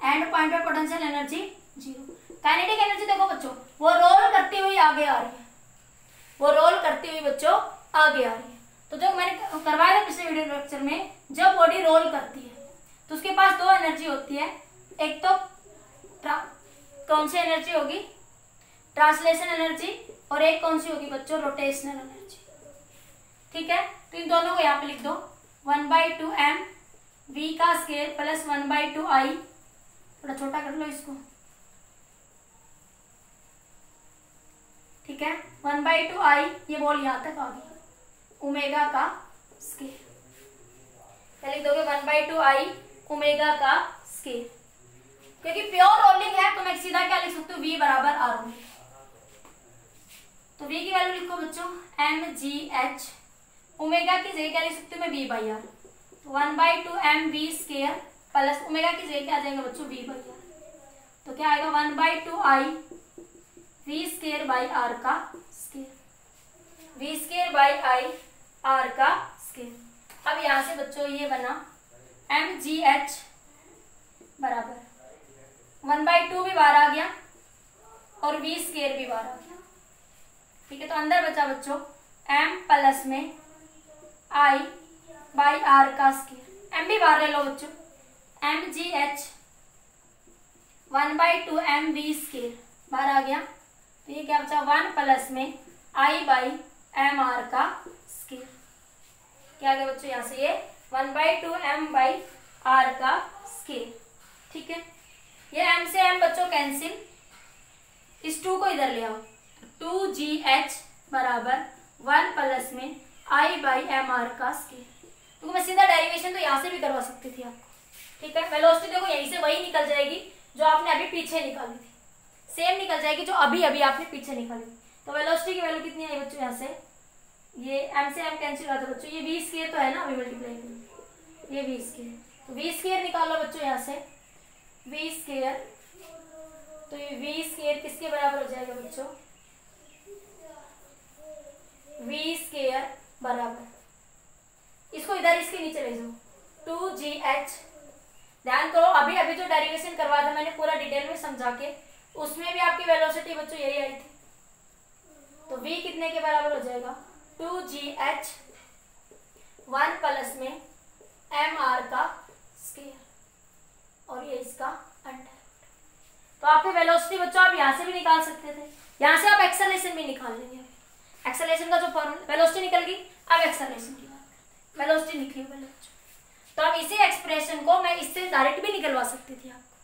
एंड पॉइंट पे पोटेंशियल एनर्जी 0। काइनेटिक एनर्जी देखो बच्चों वो रोल करती हुई आगे आ रही है, वो रोल करती हुई बच्चों आगे आ रही है। तो जो मैंने करवाया था पिछले वीडियो लेक्चर में, जब बॉडी रोल करती है तो उसके पास 2 एनर्जी होती है, एक तो कौन सी एनर्जी होगी, ट्रांसलेशन एनर्जी, और एक कौन सी होगी बच्चों, रोटेशनल एनर्जी। ठीक है, तो इन दोनों को यहाँ पे लिख दो, 1/2 m v का स्केयर प्लस 1/2 i, थोड़ा छोटा कर लो इसको। ठीक है, 1/2 i, ये बॉल यहाँ तक आ गई, ओमेगा का स्केयर, क्या लिख दोगे 1/2 i ओमेगा का स्केयर, क्योंकि प्योर रोलिंग है तो मैं सीधा क्या लिख सकती हूँ, v बराबर r ओमेगा। तो v की वैल्यू लिखो बच्चों mgh, ओमेगा की जगह क्या लिख सकती हूँ मैं v/r, 1/2 m v square plus omega की जगह क्या आ जाएगा बच्चों v/r, तो क्या आएगा 1/2 i v square by r का square, v square by i r का स्केयर। अब यहां से बच्चों ये बना mgh बराबर 1/2 भी बाहर आ गया और v स्केयर भी बाहर आ गया। ठीक है, तो अंदर बचा बच्चों m प्लस में i बाई r का स्केयर, m भी बाहर ले लो बच्चों, mgh 1/2 m v स्केयर बाहर आ गया, तो ये क्या बचा 1 प्लस में i बाई m r का स्केयर, क्या आ गया बच्चों यहाँ से ये 1/2 m बाई r का स्केयर। ठीक है, ये m से m बच्चों कैंसिल, इस 2 को इधर ले आओ, 2gh बराबर 1 प्लस में I/mr का स्केयर। तो मैं सीधा डेरिवेशन तो यहाँ से भी करवा सकती थी आपको, ठीक है। वेलोसिटी देखो यहीं से वही निकल जाएगी जो आपने अभी पीछे निकाली थी, सेम निकल जाएगी जो अभी अभी आपने पीछे निकाली थी। तो वेलोसिटी की वैल्यू कितनी आई बच्चों, यहाँ से ये m से m कैंसिल हुआ था बच्चों, ये v स्क्वायर तो है ना, अभी मल्टीप्लाई करो, ये v स्क्वायर, तो v स्क्वायर निकालो बच्चों यहाँ से, v स्क्वायर, तो ये v स्क्वायर किसके बराबर हो जाएगा बच्चों, v स्क्वायर बराबर, इसको इधर इसके नीचे ले जाओ, 2gh। ध्यान करो अभी अभी जो डेरिवेशन करवाया था मैंने पूरा डिटेल में समझा के, उसमें भी आपकी वेलोसिटी बच्चों यही आई थी। तो v कितने के बराबर हो जाएगा, 2gh 1 प्लस में mr का स्क्वायर, और ये इसका अंडर। तो आपकी वेलोसिटी बच्चों आप यहाँ से भी निकाल सकते थे, यहाँ से आप एक्सेलरेशन भी निकाल लेंगे। एक्सेलरेशन का जो फॉर्मूला, वेलोसिटी निकल गई, अब एक्सेलरेशन की बात करते हैं। वेलोसिटी निकली बच्चों, तो अब इसी एक्सप्रेशन को मैं इससे डायरेक्ट भी निकलवा सकती थी आपको,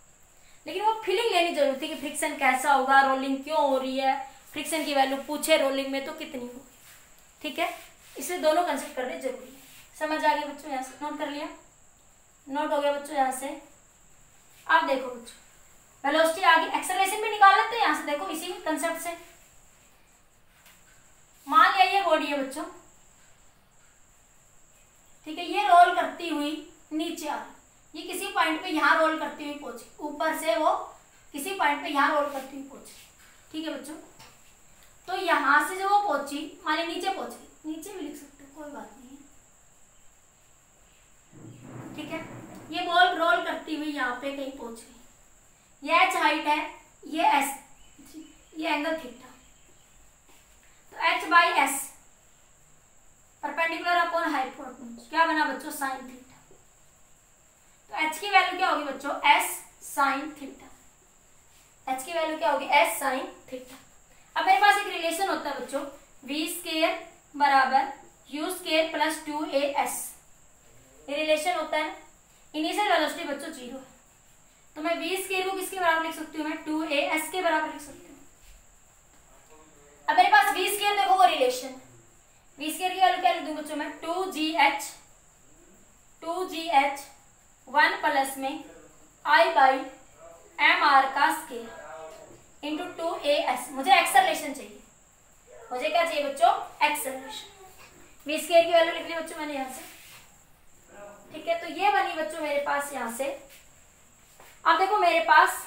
लेकिन वो फीलिंग लेनी जरूरी थी कि फ्रिक्शन कैसा होगा, रोलिंग क्यों हो रही है, फ्रिक्शन की वैल्यू पूछे रोलिंग में तो कितनी होगी, ठीक है। इसलिए दोनों कंसिडर करने जरूरी है। समझ आ गया बच्चों, यहाँ से नोट कर लिया, नोट हो गया बच्चों यहाँ से। अब देखो बच्चों वेलोसिटी आ गई, एक्सेलरेशन भी निकाल लेते हैं यहाँ से, देखो इसी कंसेप्ट से। मान लिया ये बॉडी है बच्चों, ठीक है, ये रोल करती हुई नीचे आ रही, ये किसी पॉइंट पे यहाँ रोल करती हुई पहुंची, ऊपर से वो किसी पॉइंट पे यहाँ रोल करती हुई पहुंची, ठीक है बच्चों। तो यहाँ से जो वो पहुंची, मान ली नीचे पहुंची, नीचे भी लिख सकते हो कोई बात नहीं है, ठीक है। ये बॉल रोल करती हुई यहाँ पे कहीं पहुंच गई, ये h हाइट है, ये s, ये एंगल थीटा, तो h/s परपेंडिकुलर अपॉन हाइपोटेन्यूज क्या बना बच्चों, साइन थीटा। तो h की वैल्यू क्या होगी बच्चों, s साइन थीटा, h की वैल्यू क्या होगी, s साइन थीटा। अब मेरे पास एक रिलेशन होता है बच्चों, v स्क्वायर बराबर u स्क्वायर प्लस 2as, ये रिलेशन होता है। इनिशियल वेलोसिटी बच्चों 0 है, तो मैं v स्क्वायर को किसके बराबर लिख सकती हूँ, मैं 2as के बराबर लिख सकती हूँ। अब मेरे पास v स्क्वायर देखो वो रिलेशन, v स्क्वायर की वैल्यू क्या लिख दूं बच्चों मैं, 2gh 1 प्लस में I/mr का स्क्वायर इंटू 2as। मुझे एक्सेलरेशन चाहिए, मुझे क्या चाहिए बच्चों, एक्सेलरेशन। v स्क्वायर की वैल्यू लिख ली बच्चों मैंने यहाँ से, ठीक है। तो ये बनी बच्चों मेरे पास यहाँ से। अब देखो मेरे पास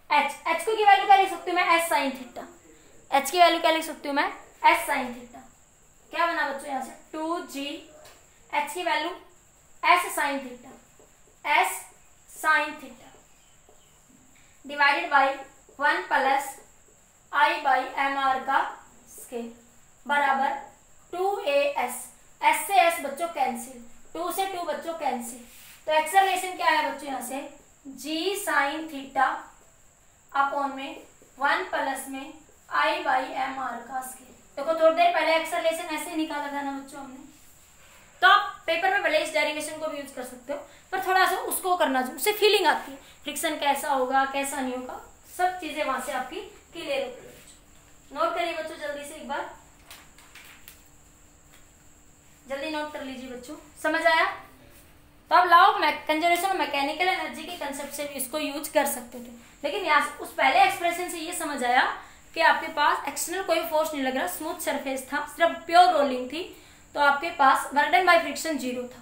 h को की वैल्यू क्या लिख सकती हूँ मैं, s साइन थीटा, h की वैल्यू क्या लिख सकती हूँ मैं, s साइन थीटा। क्या बना बच्चों यहाँ से, 2g h की value s sine theta, s sine theta divided by 1 plus I/mr का स्क्वायर बराबर 2as, s से s बच्चों कैंसिल, 2 से 2 बच्चों कैंसिल। तो एक्सेलरेशन क्या है बच्चों यहाँ से, g साइन थीटा अपॉन में 1 प्लस में I/mr का स्क्वायर। देखो थोड़ी देर पहले एक्सेलरेशन ऐसे निकाला था ना बच्चों हमने, तो आप पेपर में भले इस डेरिवेशन को भी यूज कर सकते हो, पर थोड़ा सा उसको करना चाहिए, उससे फीलिंग आती है फ्रिक्शन कैसा होगा कैसा नहीं होगा, सब चीजें वहां से आपकी क्लियर होती है। नोट करिए बच्चों जल्दी से, एक बार जल्दी नोट कर लीजिए बच्चों, समझ आया। तो अब लाओ कंजर्वेशन ऑफ मैकेनिकल एनर्जी के कंसेप्ट से भी इसको यूज कर सकते थे, लेकिन यहाँ से उस पहले एक्सप्रेशन से ये समझ आया कि आपके पास एक्सटर्नल कोई फोर्स नहीं लग रहा, स्मूथ सरफेस था, सिर्फ प्योर रोलिंग थी, तो आपके पास बर्डन बाय फ्रिक्शन 0 था।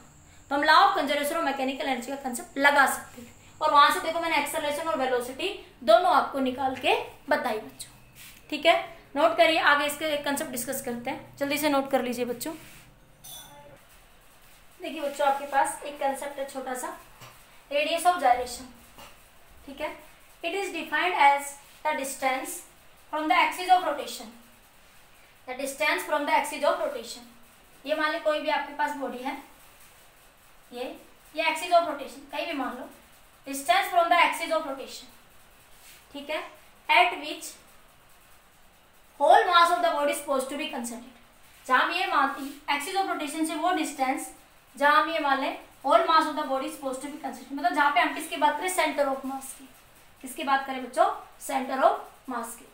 तो हम law of conservation of mechanical energy का कंसेप्ट लगा सकते थे, और वहां से देखो मैंने एक्सेलरेशन और वेलोसिटी दोनों आपको निकाल के बताई बच्चों, ठीक है। नोट करिए, आगे इसके एक कंसेप्ट डिस्कस करते हैं, जल्दी से नोट कर लीजिए बच्चों। देखिए बच्चों आपके पास एक कंसेप्ट है छोटा सा, रेडियस ऑफ जाइरेशन, ठीक है। It is defined as the distance from the axis of rotation, the distance from the axis of rotation. ये मान लो कोई भी आपके पास बॉडी है, ये एक्सिस ऑफ रोटेशन कहीं भी मान लो, distance from the axis of rotation, ठीक है, at which whole mass of the body supposed to be considered. जहां हम ये मानती एक्सिस ऑफ रोटेशन से वो डिस्टेंस जहां हम ये मान लें whole mass of the body supposed to be considered, मतलब जहां पे हम किसकी बात करें, सेंटर ऑफ मास की। किसकी बात करें बच्चों, सेंटर ऑफ मास की।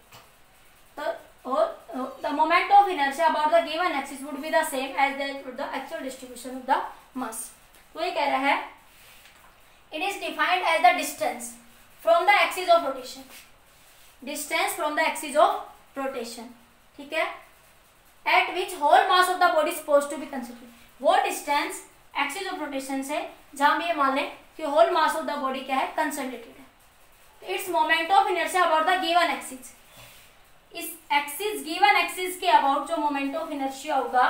the moment of inertia about the given axis would be the same as the actual distribution of the mass. तो ये कह रहा है it is defined as the distance from the axis of rotation. Distance from the axis of rotation. ठीक है, at which whole mass of the body is supposed to be considered. वो distance axis of rotation से जहां भी ये मान लें कि whole mass of the body क्या है, कंसंट्रेटेड है. It's moment of inertia about the given axis. इस एक्सिस गिवन एक्सिस के अबाउट जो मोमेंट ऑफ इनर्शिया होगा,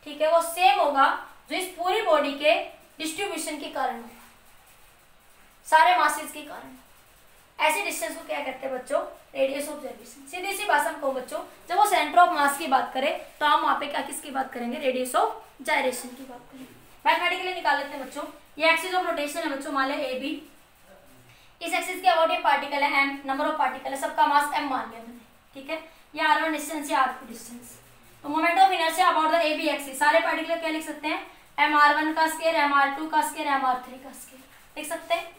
ठीक है, वो सेम होगा जो इस पूरी बॉडी के डिस्ट्रीब्यूशन के कारण होगा, सारे मासेस के कारण. ऐसे डिस्टेंस को क्या कहते हैं बच्चों, रेडियस ऑफ जाइरेशन. सीधी सी भाषा में कहूं बच्चों, जब वो सेंटर ऑफ मास की बात करें तो हम वहां पे क्या किसकी बात करेंगे, रेडियस ऑफ जाइरेशन की बात करेंगे. मैथमेटिकली निकाल लेते हैं बच्चों. ये एक्सिस ऑफ रोटेशन है बच्चों, मान लिया ए बी. इस एक्सिस के अबाउट ये पार्टिकल है एम, नंबर ऑफ पार्टिकल है, सबका मास एम मान लिया मैंने. ठीक है, ये r1 डिस्टेंस, ये r2 डिस्टेंस. तो moment of inertia about the A B axis, सारे पार्टिकल क्या लिख सकते हैं, mr1 का स्क्वायर, mr2 का स्क्वायर, mr3 का स्क्वायर लिख सकते हैं.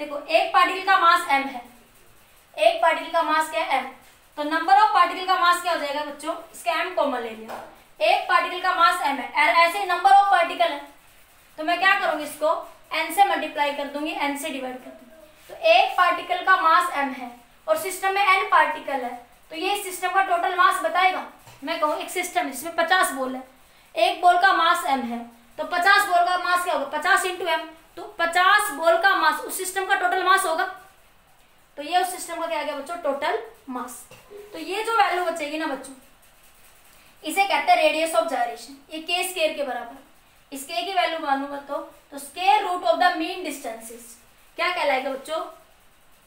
देखो एक पार्टिकल का मास m है, एक पार्टिकल का मास क्या है m, तो नंबर ऑफ पार्टिकल का मास क्या हो जाएगा बच्चों, इसका m कॉमन ले लिया. एक पार्टिकल का मास m है, ऐसे नंबर ऑफ पार्टिकल है तो मैं क्या करूंगी, इसको n से मल्टीप्लाई कर दूंगी, n से डिवाइड कर दूंगी. तो एक पार्टिकल का मास m है और सिस्टम में n पार्टिकल है, तो ये सिस्टम का टोटल मास बताएगा. मैं कहूँ एक सिस्टम जिसमें 50 बॉल है, एक बॉल का मास m है, तो 50 बॉल का मास क्या होगा, 50 इंटू m, तो 50 बॉल का मास उस सिस्टम का टोटल मास होगा. तो ये उस सिस्टम का क्या आ गया बच्चों, टोटल मास. तो ये जो वैल्यू बचेगी ना बच्चों, इसे कहते हैं रेडियस ऑफ जाइरेशन. ये k स्क्वायर के बराबर. इस k की वैल्यू मालूम है तो square root of the mean distances क्या कहलाएगा बच्चों,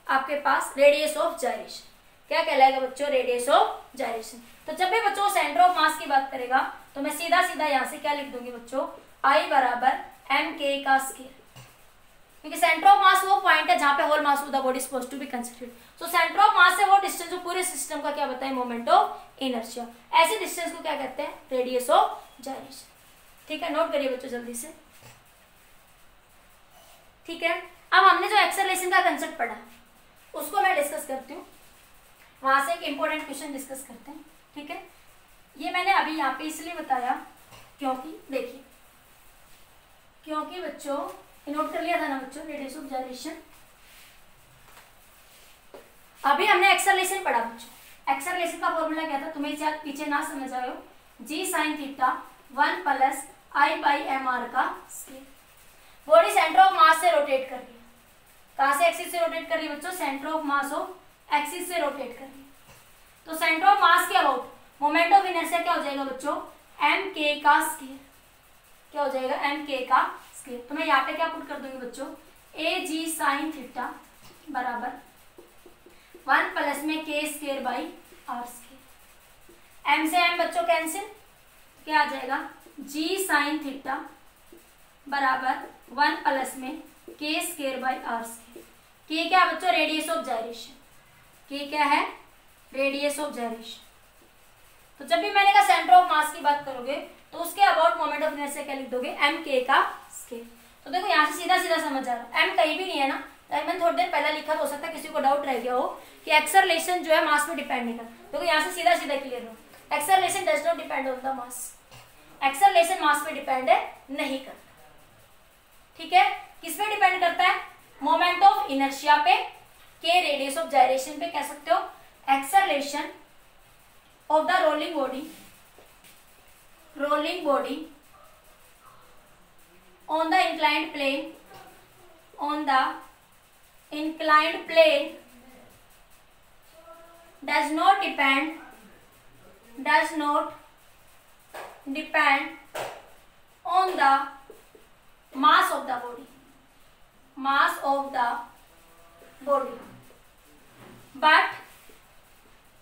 आपके पास रेडियस ऑफ जाइरेशन. क्या कहलाएगा बच्चों, रेडियस ऑफ जाइरेशन. तो जब भी बच्चों सेंटर ऑफ मास की बात करेगा तो मैं सीधा सीधा यहाँ से क्या लिख दूंगी बच्चों, I बराबर एम के का स्क्वायर. क्योंकि सेंटर ऑफ मास वो पॉइंट है जहां पे whole mass of the body supposed to be considered. So centre of mass से वो डिस्टेंस जो पूरे सिस्टम का क्या बताए, मोमेंट ऑफ इनर्शिया. ऐसे डिस्टेंस को क्या कहते हैं, रेडियस ऑफ जाइरेशन. ठीक है, नोट करिए बच्चों जल्दी से. ठीक है, अब हमने जो एक्सेलरेशन का कंसेप्ट पढ़ा उसको मैं डिस्कस करती हूँ. वहां से एक इंपॉर्टेंट क्वेश्चन डिस्कस करते हैं. ठीक है, ये मैंने अभी यहाँ पे इसलिए बताया क्योंकि देखिए, क्योंकि बच्चों नोट कर लिया था ना बच्चों, रेडियस ऑफ जाइरेशन. अभी हमने एक्सेलरेशन पढ़ा बच्चों. एक्सेलरेशन का फॉर्मूला क्या था, तुम्हें शायद पीछे ना समझ आए हो, g sin theta 1 plus I by M R का square. Body centre of mass से रोटेट कर रही है. कहां से, एक्सिस से रोटेट कर रही है बच्चों, centre of mass of axis से रोटेट कर रही है. तो सेंटर ऑफ मास के अबाउट मोमेंट ऑफ इनर्शिया क्या हो जाएगा बच्चों, एम के का स्क्वायर. क्या हो जाएगा, एम के का स्क्वायर. तो मैं यहाँ पे क्या पुट कर दूंगी बच्चों, ए जी साइन थीटा बराबर 1 प्लस में के square by R square. M से एम बच्चों कैंसिल, क्या आ जाएगा, जी साइन थीटा बराबर 1 प्लस में के स्क्वायर बाई आर स्क्वायर. के क्या बच्चों, रेडियस ऑफ जाइरेशन. के क्या है, रेडियस ऑफ जाइरेशन. तो जब भी मैंने कहा सेंटर ऑफ मास की बात करोगे तो उसके अबाउट मोमेंट ऑफ इनर्शिया क्या लिख दोगे, एम के का स्क्वायर. तो देखो यहाँ से सीधा सीधा समझ आ रहा है, एम कहीं भी नहीं है ना. मैंने थोड़ी देर पहले लिखा, तो हो सकता है किसी को डाउट रह गया हो कि एक्सेलरेशन जो है मास पे डिपेंड नहीं करता. देखो यहाँ से सीधा सीधा क्लियर हो, acceleration does not depend on the mass. Acceleration mass पे डिपेंड नहीं करता. ठीक है, किस पे डिपेंड करता है, मोमेंट ऑफ इनर्शिया पे, के रेडियस ऑफ जाइरेशन पे. कह सकते हो acceleration of the rolling body on the inclined plane does not depend on the mass of the body, but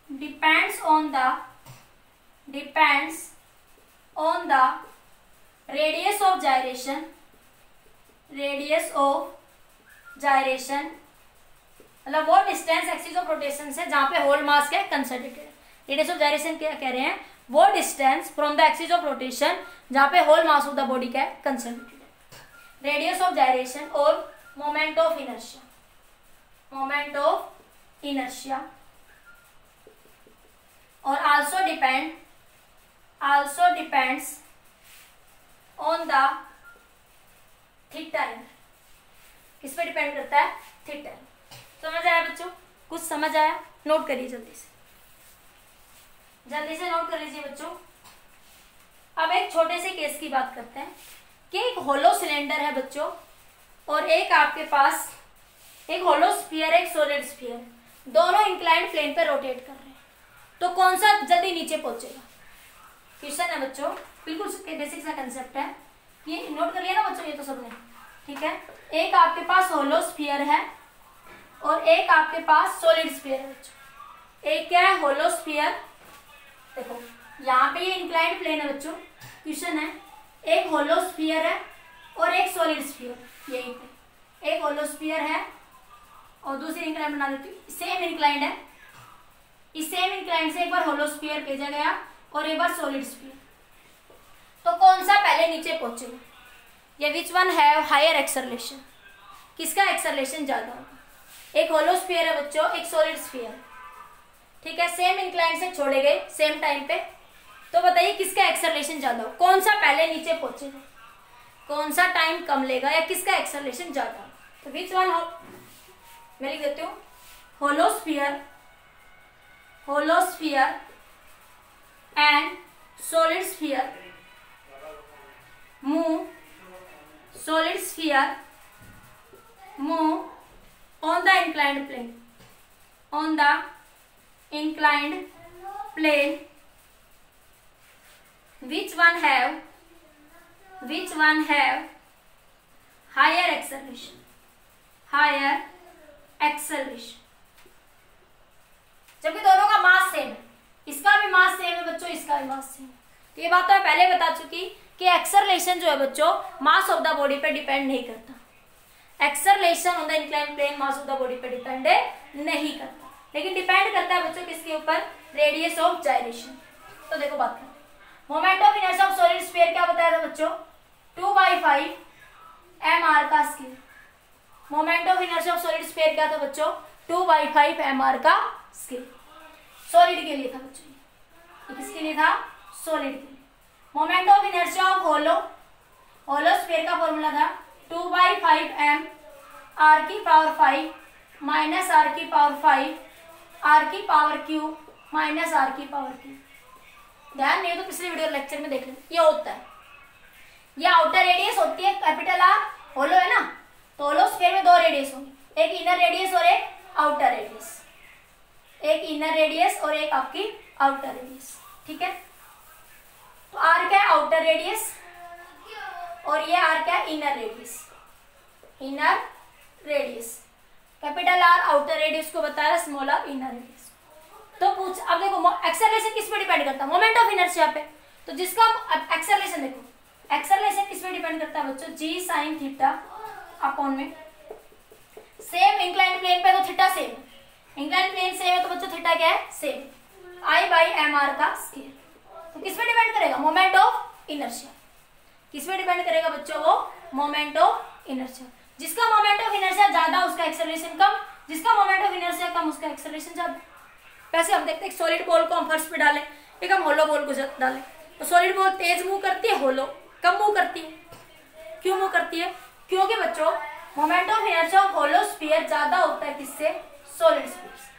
depends on the radius of gyration. मतलब वो डिस्टेंस एक्सिस ऑफ रोटेशन से जहां पे whole मास क्या कंसंट्रेटेड. रेडियस ऑफ जाइरेशन क्या कह रहे हैं, वो distance from the axis of rotation जहां पे whole mass of the body क्या कंसंट्रेटेड. रेडियस ऑफ जाइरेशन और मोमेंट ऑफ इनर्शिया और also depends on the theta angle. किस पे डिपेंड करता है? Theta angle. समझ आया बच्चों? कुछ समझ आया? नोट करिए जल्दी से नोट कर लीजिए बच्चों। अब एक छोटे से केस की बात करते हैं कि एक होलो सिलेंडर है बच्चों, और एक आपके पास एक होलो स्फीयर, एक सॉलिड स्फीयर, दोनों इंक्लाइंड प्लेन पर रोटेट कर रहे हैं, तो कौन सा जल्दी नीचे पहुंचेगा? क्वेश्चन है बच्चों, बिल्कुल बेसिक सा कंसेप्ट है, ये नोट कर लिया ना बच्चों? ये तो सबने, ठीक है। एक आपके पास होलो स्फीयर है और एक आपके पास सॉलिड स्फीयर है बच्चों। एक क्या है? Hollow sphere. देखो यहाँ पे ये इंक्लाइंड प्लेन है बच्चों। क्वेश्चन है, एक होलो स्फीयर है और एक सॉलिड स्फीयर। यही पे एक होलो स्फीयर है और दूसरी इंक्लाइंड बना देती हूँ, सेम इंक्लाइंड है। इस सेम इंक्लाइंड से एक बार होलो स्फीयर भेजा गया और एक बार सॉलिड स्फीयर, तो कौन सा पहले नीचे पहुंचेगा? ये which one have higher acceleration? किसका एक्सेलरेशन ज्यादा होगा? एक होलो स्फीयर है बच्चों, एक सॉलिड स्फीयर, ठीक है, सेम इंक्लाइन से छोड़े गए सेम टाइम पे, तो बताइए किसका एक्सेलरेशन ज्यादा हो? कौन सा पहले नीचे पहुंचेगा? कौन सा टाइम कम लेगा या किसका एक्सेलरेशन ज्यादा हो? तो विच वन हो, मैं लिख देती हूँ, hollow sphere and solid sphere move on the inclined plane, which one have higher acceleration? जबकि दोनों का मास सेम है, इसका भी मास सेम है बच्चों, इसका भी मास सेम है। तो ये बात तो मैं पहले बता चुकी कि एक्सेलरेशन जो है बच्चों मास ऑफ द बॉडी पे डिपेंड नहीं करता। Acceleration on the inclined plane mass of the body पे डिपेंड नहीं करता, लेकिन डिपेंड करता है बच्चों किसके ऊपर? Radius of gyration. तो देखो बात करते हैं, moment of inertia of solid sphere क्या बताया था बच्चों? 2/5 mr का square. Moment of inertia of solid sphere क्या था बच्चों? 2/5 mr का स्केयर। सॉलिड के लिए था बच्चों, ये किसके लिए था? सॉलिड के लिए। Moment of inertia of hollow sphere का फॉर्मूला था 2/5 m r⁵ minus r⁵ r³ minus r³। ध्यान नहीं हो तो पिछले वीडियो लेक्चर में देख लें। ये होता है, ये आउटर रेडियस होती है कैपिटल आर, होलो है ना, तो होलो स्फीयर में दो रेडियस होंगे, एक इनर रेडियस और एक आउटर रेडियस, एक इनर रेडियस और एक आपकी आउटर रेडियस, ठीक है। तो आर क्या है? आउटर रेडियस, और ये आर क्या है? Inner radius. Capital R outer radius को बताया, स्मॉल आर इनर रेडियस। तो पूछ, अब देखो एक्सेलरेशन किस पे डिपेंड करता है? मोमेंट ऑफ इनर्शिया पे। तो जिसका एक्सेलरेशन देखो, एक्सेलरेशन किस पे डिपेंड करता है बच्चों? g sin थीटा अपॉन में सेम इंक्लाइंड प्लेन पे, तो थीटा सेम है, इंक्लाइंड प्लेन सेम है तो बच्चों थीटा क्या है? सेम, I/mr का स्केयर। तो किस पे डिपेंड करेगा? Moment of inertia. किस पे डिपेंड करेगा बच्चों? वो मोमेंट ऑफ इनर्शिया। जिसका मोमेंट ऑफ इनर्शिया ज्यादा उसका एक्सेलरेशन कम, जिसका मोमेंट ऑफ इनर्शिया कम उसका एक्सेलरेशन ज्यादा। वैसे हम देखते हैं सॉलिड बॉल को हम फर्श पे डालें, एक हम होलो बॉल को डालें, तो सॉलिड बॉल तेज मूव करती है, होलो कम मूव करती है। क्यों मूव करती है? क्योंकि बच्चों moment of inertia of hollow sphere ज्यादा होता है किससे? सॉलिड स्फीयर से।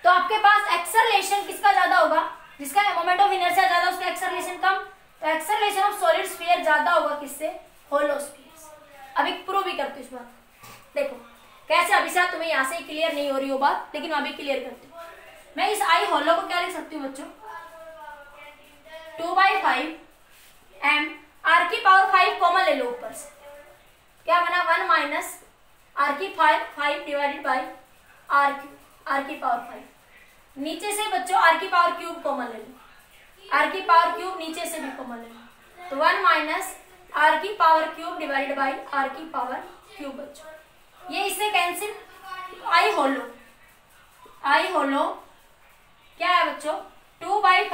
तो आपके पास एक्सेलरेशन किसका ज्यादा होगा? जिसका मोमेंट ऑफ इनर्शिया ज्यादा उसका एक्सेलरेशन कम, तो एक्सेलरेशन ऑफ सॉलिड स्फीयर ज्यादा होगा किससे? होलो स्फीयर से। अभी प्रूव भी करती हूँ इस बात, देखो कैसे। अभी शायद तुम्हें यहाँ से क्लियर नहीं हो रही हो बात, लेकिन अभी क्लियर करती हूँ। मैं इस आई होलो को क्या लिख सकती हूँ बच्चों? 2/5 m r⁵ कॉमन ले लो ऊपर से, क्या बना? 1 minus r⁵ divided by r⁵ नीचे से बच्चों r³ कॉमन ले लो, r³ नीचे से भी कॉमन ले लो, तो 1 minus r³ divided by r³ बच्चों। ये इससे कैंसिल, आई होलो क्या है बच्चों? 2/5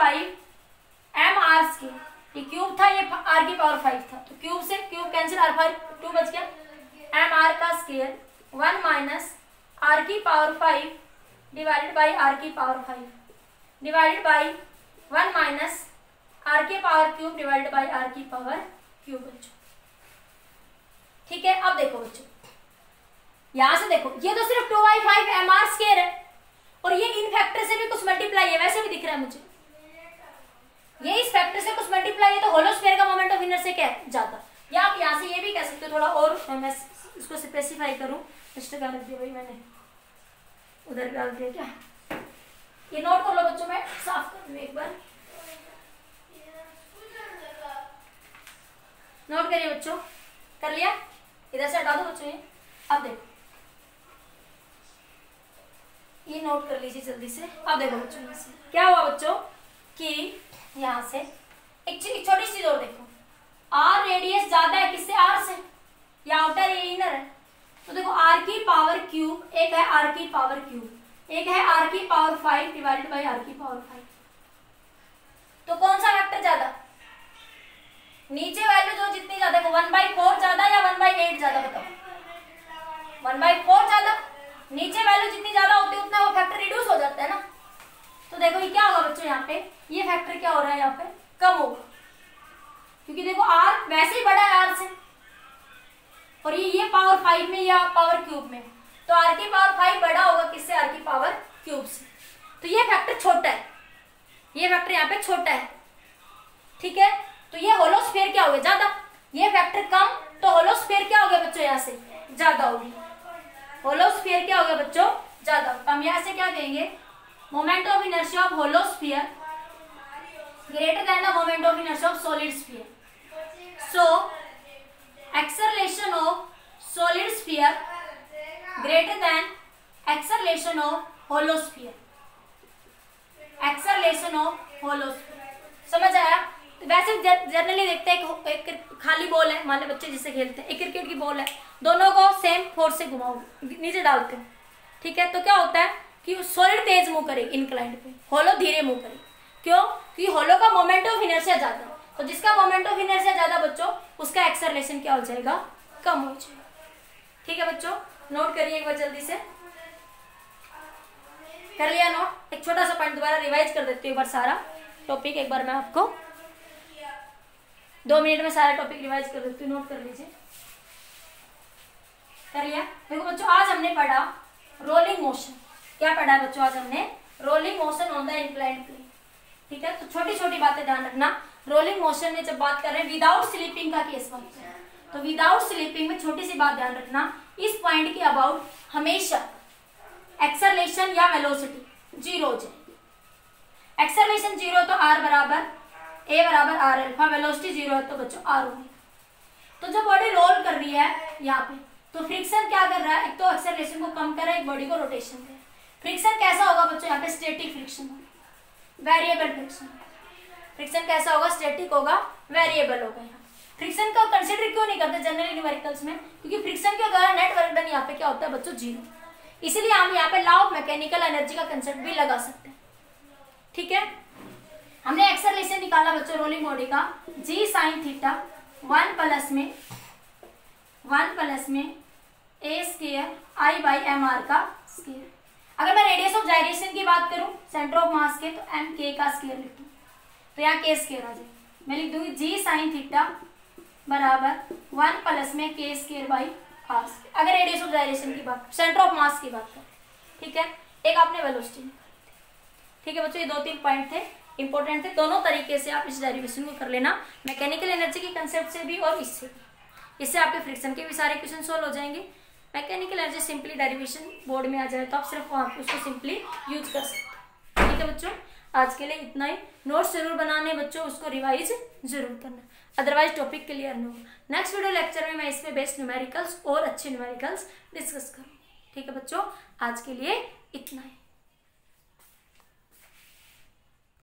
mr स्क्वायर, ये क्यूब था, ये r⁵ था, तो क्यूब से क्यूब कैंसिल, r⁵ बच गया, mr का square 1 minus r⁵ divided by R की power 5 divided by 1 minus R के power cube divided by R की पावर क्यूब बच्चों। ठीक है, अब देखो बच्चों, यहां से देखो ये तो सिर्फ 2/5 mr स्क्वायर है और ये इन फैक्टर से भी कुछ मल्टीप्लाई है, वैसे भी दिख रहा है मुझे, ये इस फैक्टर से कुछ मल्टीप्लाई है, तो होलो स्फीयर का मोमेंट ऑफ इनर्शिया क्या है, ज्यादा। या आप यहाँ से ये भी कह सकते हो, थोड़ा और मैं इसको स्पेसिफाई करूं, एक्स्ट्रा कर दिया भाई मैंने, उधर डाल दिया क्या, ये नोट कर लो बच्चों, मैं साफ कर दूं एक बार, नोट करिए बच्चों, कर लिया, इधर से हटा दो बच्चों ये। अब देखो ये नोट कर लीजिए जल्दी से। अब देखो बच्चों यहाँ से क्या हुआ बच्चों कि यहाँ से एक छोटी सी चीज और देखो, आर रेडियस ज्यादा है किससे, आर से, या आउटर या इनर है, तो देखो आर की पावर क्यूब, एक है आर की पावर क्यूब, एक है आर की पावर 5 डिवाइडेड बाई आर की पावर 5, तो कौन सा वेक्टर ज्यादा, नीचे वैल्यू जो जितनी ज्यादा है 1/4 ज्यादा या 1/8 ज्यादा, बताओ, 1/4 ज्यादा, नीचे वैल्यू जितनी ज्यादा होती है उतना वो फैक्टर रिड्यूस हो जाता है ना, तो देखो ये क्या होगा बच्चों, यहाँ पे ये फैक्टर क्या हो रहा है, यहाँ पे कम होगा, क्योंकि देखो आर वैसे ही बड़ा है आर से, और ये पावर 5 में या पावर क्यूब में, तो आर की पावर 5 बड़ा होगा किससे, आर की पावर क्यूब से, तो ये फैक्टर छोटा है, ये फैक्टर यहाँ पे छोटा है। ठीक है, तो ये होलो स्फीयर क्या हो गया, ज्यादा, ये फैक्टर कम, तो होलो स्फीयर क्या हो गया बच्चों, यहाँ से ज्यादा होगी, होलो स्फीयर क्या हो गया बच्चों, ज्यादा। तो हम यहाँ से क्या कहेंगे, moment of inertia of hollow sphere greater than the moment of inertia of solid sphere, so acceleration of solid sphere greater than acceleration of hollow sphere, acceleration of hollow sphere, समझ आया। तो वैसे जनरली देखते हैं एक खाली ball है, मान लो बच्चे जिससे खेलते हैं, एक क्रिकेट की बॉल है, दोनों को सेम फोर्स से घुमाओ, नीचे डालते हैं, ठीक है, तो क्या होता है कि सॉलिड तेज मूव करे इंक्लाइंड पे, होलो धीरे मूव करे, क्यों, क्योंकि होलो का मोमेंट ऑफ इनर्शिया ज्यादा, तो जिसका मोमेंट ऑफ इनर्शिया ज्यादा बच्चों उसका एक्सेलरेशन क्या हो जाएगा, कम हो जाएगा। ठीक है बच्चों, नोट करिए एक बार जल्दी से, कर लिया नोट। एक छोटा सा पॉइंट दोबारा रिवाइज कर देती हूँ एक बार, सारा टॉपिक एक बार मैं आपको 2 मिनट में सारा टॉपिक रिवाइज कर देती हूँ, नोट कर लीजिए। कर लिया, देखो बच्चों आज हमने पढ़ा रोलिंग मोशन, क्या पढ़ा है बच्चों आज हमने, rolling motion on the inclined plane. ठीक है, तो छोटी छोटी बातें ध्यान रखना, रोलिंग मोशन में जब बात कर रहे हैं विदाउट स्लीपिंग का केस बात करें, तो विदाउट स्लीपिंग में छोटी सी बात ध्यान रखना, इस पॉइंट के अबाउट हमेशा एक्सेलरेशन या वेलोसिटी जीरो हो जाए, एक्सेलरेशन जीरो तो आर बराबर ए बराबर आर अल्फा, वेलोसिटी जीरो है तो बच्चों आर होगी। तो जब बॉडी रोल कर रही है यहाँ पे, तो फ्रिक्शन क्या कर रहा है, एक तो एक्सेलरेशन को कम कर रहा है, एक बॉडी को रोटेशन दे। फ्रिक्शन कैसा होगा बच्चों, यहाँ पे static friction, variable friction. Friction कैसा होगा, स्टैटिक होगा, वेरिएबल होगा। यहाँ फ्रिक्शन का कंसिडर क्यों नहीं करते जनरली न्यूमेरिकल्स में, क्योंकि फ्रिक्शन के द्वारा नेट वर्क डन यहाँ पे क्या होता है बच्चों, जीरो, इसीलिए हम यहाँ पे लॉ ऑफ मैकेनिकल एनर्जी का कंसेप्ट भी लगा सकते हैं। ठीक है, हमने एक्सेलरेशन निकाला बच्चों रोलिंग बॉडी का, जी साइन थीटा 1 प्लस में A square I by M R का स्क्वायर। अगर मैं रेडियस ऑफ जाइरेशन की बात करूं सेंटर ऑफ मास के, तो एम के का स्क्वायर लिखूं, तो यहाँ के स्क्वायर आ जाए, मैं लिख दूंगी जी साइन थीटा बराबर 1 प्लस में के स्क्वायर बाई आर। अगर रेडियस ऑफ जाइरेशन की बात, सेंटर ऑफ मास की बात करें, ठीक है, एक आपने वेलोसिटी निकाली थी। ठीक है बच्चों, ये 2-3 पॉइंट थे, इंपॉर्टेंट थे, दोनों तरीके से आप इस डेरिवेशन को कर लेना, मैकेनिकल एनर्जी के कंसेप्ट से भी और इससे भी। इससे आपके फ्रिक्शन के भी सारे क्वेश्चन सोल्व हो जाएंगे। Mechanical energy simply derivation board में आ जाए तो आप सिर्फ वहाँ पे उसको सिंपली यूज कर सकते हैं। ठीक है बच्चों, आज के लिए इतना ही। नोट्स जरूर बनाने बच्चों, उसको रिवाइज जरूर करना, अदरवाइज टॉपिक क्लियर नहीं होगा। नेक्स्ट वीडियो लेक्चर में मैं इसमें बेस्ट न्यूमेरिकल्स और अच्छे न्यूमेरिकल्स डिस्कस करूँ। ठीक है बच्चों, आज के लिए इतना ही।